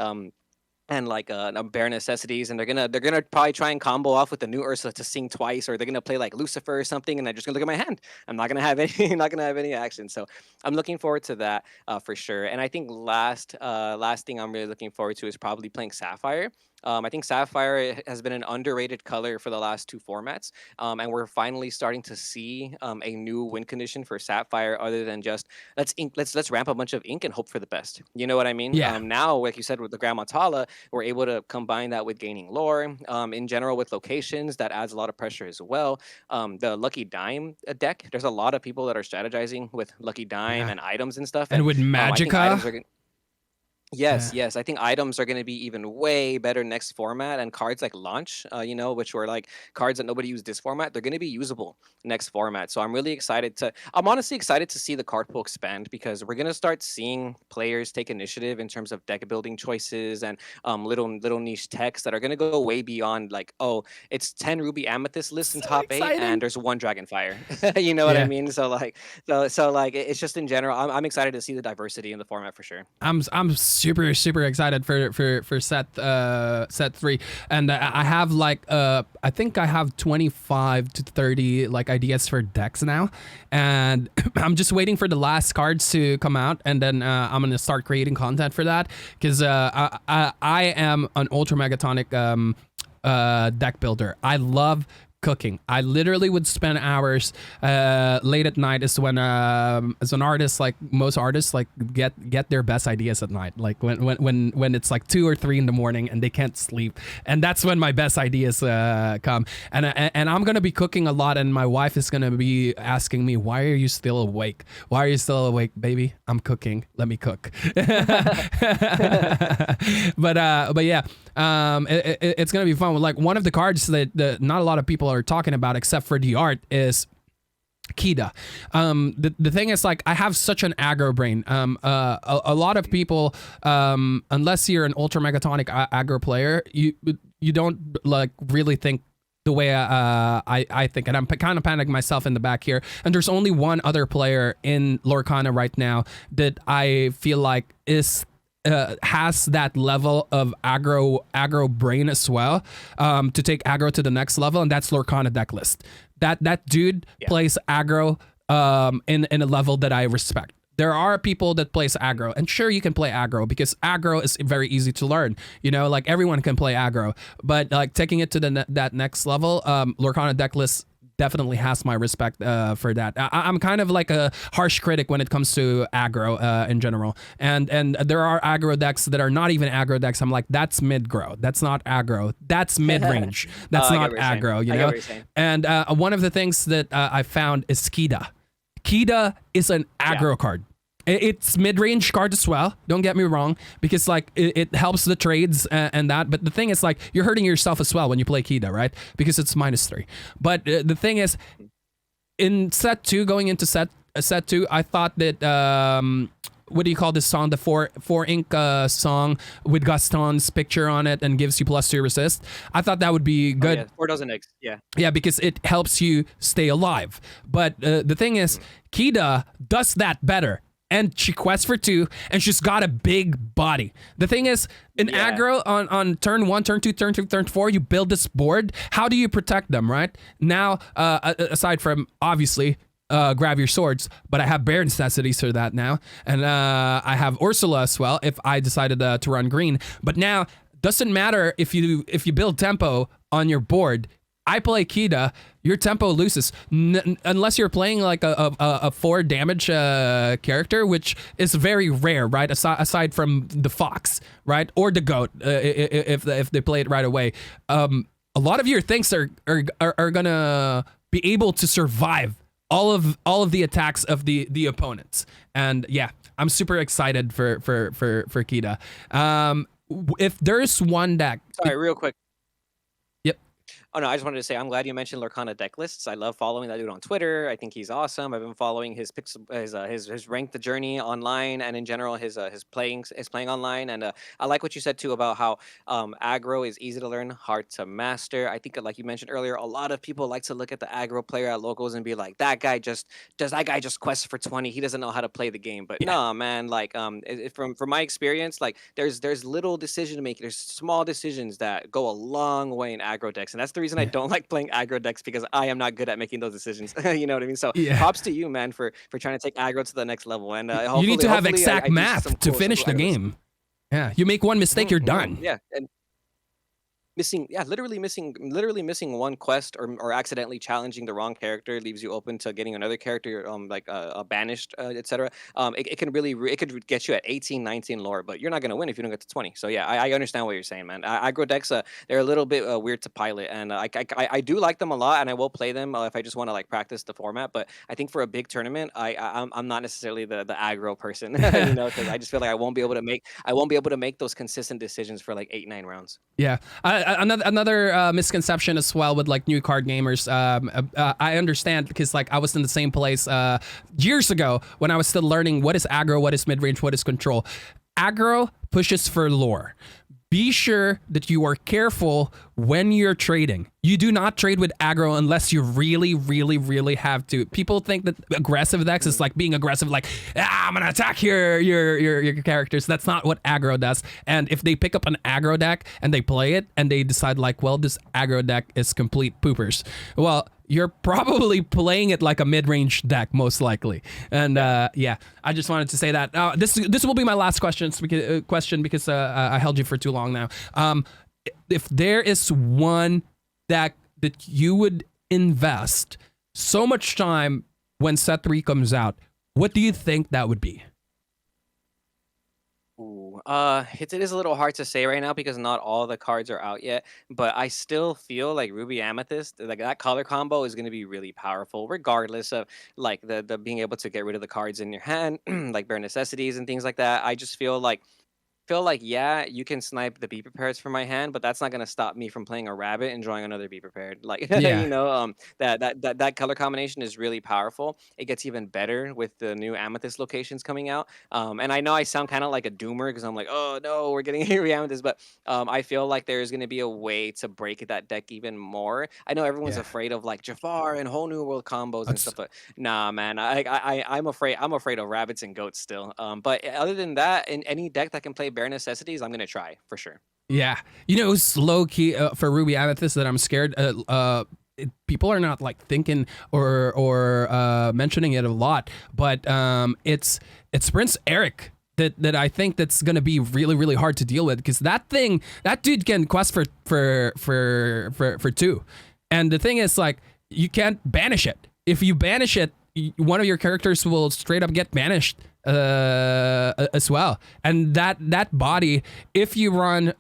like bare necessities, and they're gonna probably try and combo off with the new Ursula to sing twice, or they're gonna play like Lucifer or something, and I'm just gonna look at my hand. I'm not gonna have any not gonna have any action. So I'm looking forward to that for sure. And I think last thing I'm really looking forward to is probably playing Sapphire. I think Sapphire has been an underrated color for the last two formats, and we're finally starting to see a new win condition for Sapphire, other than just let's ramp a bunch of ink and hope for the best. You know what I mean? Yeah. Now, like you said, with the Grandma Tala, we're able to combine that with gaining lore. In general, with locations, that adds a lot of pressure as well. The Lucky Dime deck, there's a lot of people that are strategizing with Lucky Dime Yeah. and items and stuff, And and with I think items Magica. are Yes, Yeah. yes. I think items are going to be even way better next format, and cards like launch, which were like cards that nobody used this format, they're going to be usable next format. So I'm honestly excited to see the card pool expand, because we're going to start seeing players take initiative in terms of deck building choices and little niche techs that are going to go way beyond like, oh, it's 10 Ruby Amethyst lists in So top 8 and exciting. there's one Dragonfire. You know what I Yeah. mean? So it's just in general, I'm excited to see the diversity in the format for sure. I'm super excited for set 3, and I have like I think I have 25 to 30 like ideas for decks now, and I'm just waiting for the last cards to come out, and then I'm gonna start creating content for that, because I am an ultra megatonic deck builder. I love cooking. I literally would spend hours late at night. Is when as an artist, like most artists, like get their best ideas at night, like when it's like 2 or 3 in the morning and they can't sleep, and that's when my best ideas come. And I'm gonna be cooking a lot, and my wife is gonna be asking me, why are you still awake? Why are you still awake, baby? I'm cooking, let me cook. But yeah, it's gonna be fun. Like, one of the cards that not a lot of people are talking about, except for the art, is Kida. The thing is, like, I have such an aggro brain. A lot of people, unless you're an ultra megatonic aggro player, you don't like really think the way I think, and I'm kind of panicking myself in the back here. And there's only one other player in Lorcana right now that I feel like has that level of aggro brain as well, to take aggro to the next level, and that's Lorcana Decklist. That dude plays aggro in a level that I respect. There are people that plays aggro, and sure, you can play aggro because aggro is very easy to learn. Like, everyone can play aggro, but like taking it to that next level, Lorcana Decklist definitely has my respect for that. I'm kind of like a harsh critic when it comes to aggro in general, and there are aggro decks that are not even aggro decks. I'm like, that's mid-grow, that's not aggro, that's mid-range, that's I get not what you're saying. aggro, I get what you're saying. And one of the things that I found is Kida. Kida is an aggro card. It's mid-range card as well, don't get me wrong, because like it helps the trades and that, but the thing is, like, you're hurting yourself as well when you play Kida, right? Because it's -3. But the thing is, in set 2, going into set 2, I thought that what do you call this song, the four ink song with Gaston's picture on it and gives you +2 resist, I thought that would be good. Oh, yeah. 4 dozen eggs. Yeah, because it helps you stay alive. But the thing is, Kida does that better. and she quests for 2, and she's got a big body. The thing is, in aggro on turn 1, turn 2, turn 3, turn 4, you build this board. How do you protect them, right? Now, aside from obviously grab your swords, but I have bare necessities for that now, and I have Ursula as well if I decided to run green. But now, doesn't matter if you build tempo on your board. I play Kita, your tempo loses unless you're playing like a 4 damage character, which is very rare, right? Aside from the fox, right, or the goat, if they play it right away. A lot of your things are gonna be able to survive all of the attacks of the opponents, and yeah, I'm super excited for Kita. If there's one deck, Sorry, real quick. Yep. Oh no, I just wanted to say I'm glad you mentioned Lorcana deck lists. I love following that dude on Twitter. I think he's awesome. I've been following his picks, his rank the journey online, and in general his playing online. And I like what you said too about how aggro is easy to learn, hard to master. I think like you mentioned earlier, a lot of people like to look at the aggro player at locals and be like, that guy just quests for 20. He doesn't know how to play the game. But no, man, like from my experience, like there's little decision making. There's small decisions that go a long way in aggro decks, and that's the reason I don't like playing aggro decks, because I am not good at making those decisions. You know what I mean? So props to you, man, for trying to take aggro to the next level. And you need to have exact math to finish the game. Yeah, you make one mistake, you're done. Yeah, and literally missing one quest or accidentally challenging the wrong character leaves you open to getting another character like banished, etc. It can really it could get you at 18, 19 lore, but you're not gonna win if you don't get to 20. So yeah, I understand what you're saying, man. Aggro decks, they're a little bit weird to pilot, and I do like them a lot, and I will play them if I just want to like practice the format. But I think for a big tournament, I'm not necessarily the aggro person, you know, because I just feel like I won't be able to make those consistent decisions for like 8-9 rounds. Yeah. Another misconception as well with like new card gamers. I understand, because like I was in the same place years ago when I was still learning what is aggro, what is mid range, what is control. Aggro pushes for lore. Be sure that you are careful when you're trading. You do not trade with aggro unless you really, really, really have to. People think that aggressive decks is like being aggressive, like, I'm gonna attack your characters. That's not what aggro does. And if they pick up an aggro deck and they play it and they decide like, well, this aggro deck is complete poopers, well, you're probably playing it like a mid-range deck, most likely. And yeah, I just wanted to say that. This will be my last question because I held you for too long now. If there is one deck that you would invest so much time when set 3 comes out, what do you think that would be? Ooh, it is a little hard to say right now because not all the cards are out yet, but I still feel like Ruby Amethyst, like that color combo is going to be really powerful, regardless of like the being able to get rid of the cards in your hand, like bare necessities and things like that. I just feel like yeah, you can snipe the be prepared from my hand, but that's not gonna stop me from playing a rabbit and drawing another be prepared. Like Yeah. you know, that color combination is really powerful. It gets even better with the new amethyst locations coming out. And I know I sound kind of like a doomer because I'm like, oh no, we're getting Eerie Amethyst, but I feel like there's gonna be a way to break that deck even more. I know everyone's afraid of like Jafar and whole new world combos and stuff, but nah, man, I'm afraid of rabbits and goats still. But other than that, in any deck that can play bare necessities, I'm gonna try for sure. Yeah, you know, it's low key for Ruby Amethyst that I'm scared. People are not like thinking or mentioning it a lot, but it's Prince Eric that I think that's gonna be really, really hard to deal with, because that dude can quest for 2, and the thing is like you can't banish it. If you banish it, one of your characters will straight up get banished as well. And that body, if you run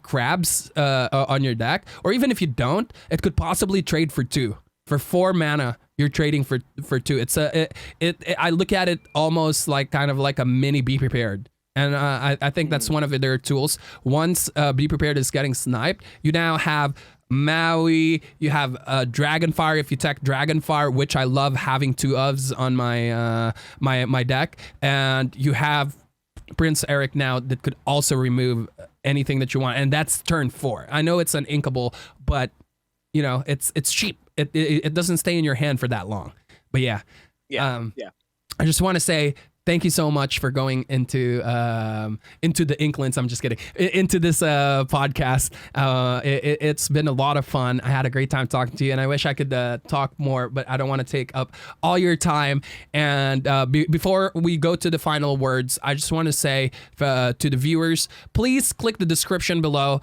crabs on your deck, or even if you don't, it could possibly trade for 2. For 4 mana, you're trading for 2. It's I look at it almost like kind of like a mini Be Prepared. And I think that's one of their tools. Once Be Prepared is getting sniped, you now have Maui, you have Dragonfire if you tech Dragonfire, which I love having 2 ofs on my deck, and you have Prince Eric now that could also remove anything that you want, and that's turn 4. I know it's an inkable, but you know it's cheap. It doesn't stay in your hand for that long. But yeah. I just want to say thank you so much for going into the Inklings. I'm just kidding. Into this podcast. It's been a lot of fun. I had a great time talking to you, and I wish I could talk more, but I don't want to take up all your time. And before we go to the final words, I just want to say to the viewers, please click the description below.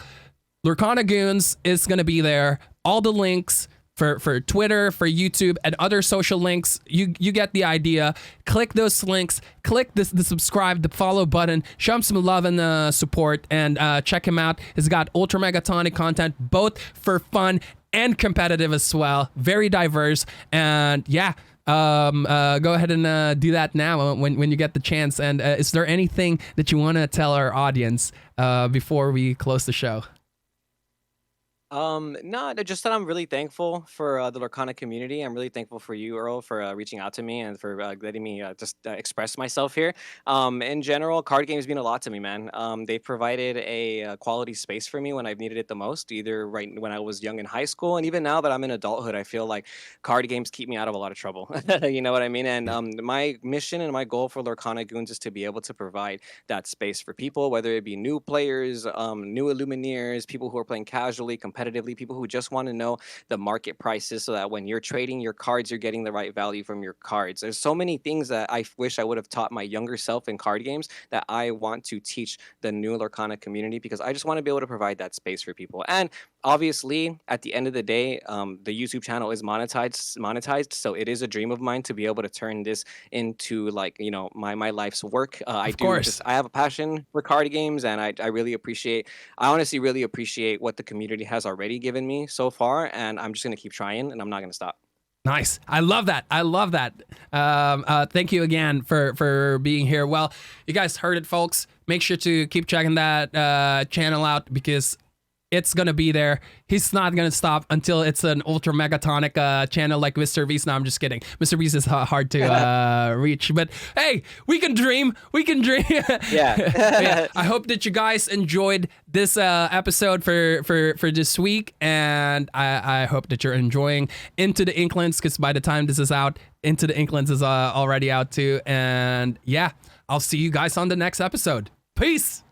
LorcanaGoons is going to be there. All the links for Twitter, for YouTube, and other social links. You get the idea. Click those links. Click the subscribe, the follow button. Show him some love and support, and check him out. He's got ultra megatonic content, both for fun and competitive as well. Very diverse. And yeah, go ahead and do that now when you get the chance. And is there anything that you want to tell our audience before we close the show? No, just that I'm really thankful for the Lorcana community. I'm really thankful for you, Earl, for reaching out to me and for letting me just express myself here. In general, card games mean a lot to me, man. They provided a quality space for me when I've needed it the most, either right when I was young in high school, and even now that I'm in adulthood, I feel like card games keep me out of a lot of trouble. You know what I mean? And my mission and my goal for LorcanaGoons is to be able to provide that space for people, whether it be new players, new Illumineers, people who are playing casually, competitively, people who just want to know the market prices so that when you're trading your cards, you're getting the right value from your cards. There's so many things that I wish I would have taught my younger self in card games that I want to teach the new Lorcana community, because I just want to be able to provide that space for people. And obviously, at the end of the day, the YouTube channel is monetized, so it is a dream of mine to be able to turn this into, like, you know, my life's work. I have a passion for card games, and I honestly really appreciate what the community has already given me so far, and I'm just gonna keep trying, and I'm not gonna stop. Nice. I love that. I love that. Thank you again for being here. Well, you guys heard it, folks. Make sure to keep checking that channel out, because it's gonna be there. He's not gonna stop until it's an ultra megatonic channel like Mr. Beast. No, I'm just kidding. Mr. Beast is hard to reach, but hey, we can dream. We can dream. Yeah. I hope that you guys enjoyed this episode for this week, and I hope that you're enjoying Into the Inklings, because by the time this is out, Into the Inklings is already out too. And yeah, I'll see you guys on the next episode. Peace.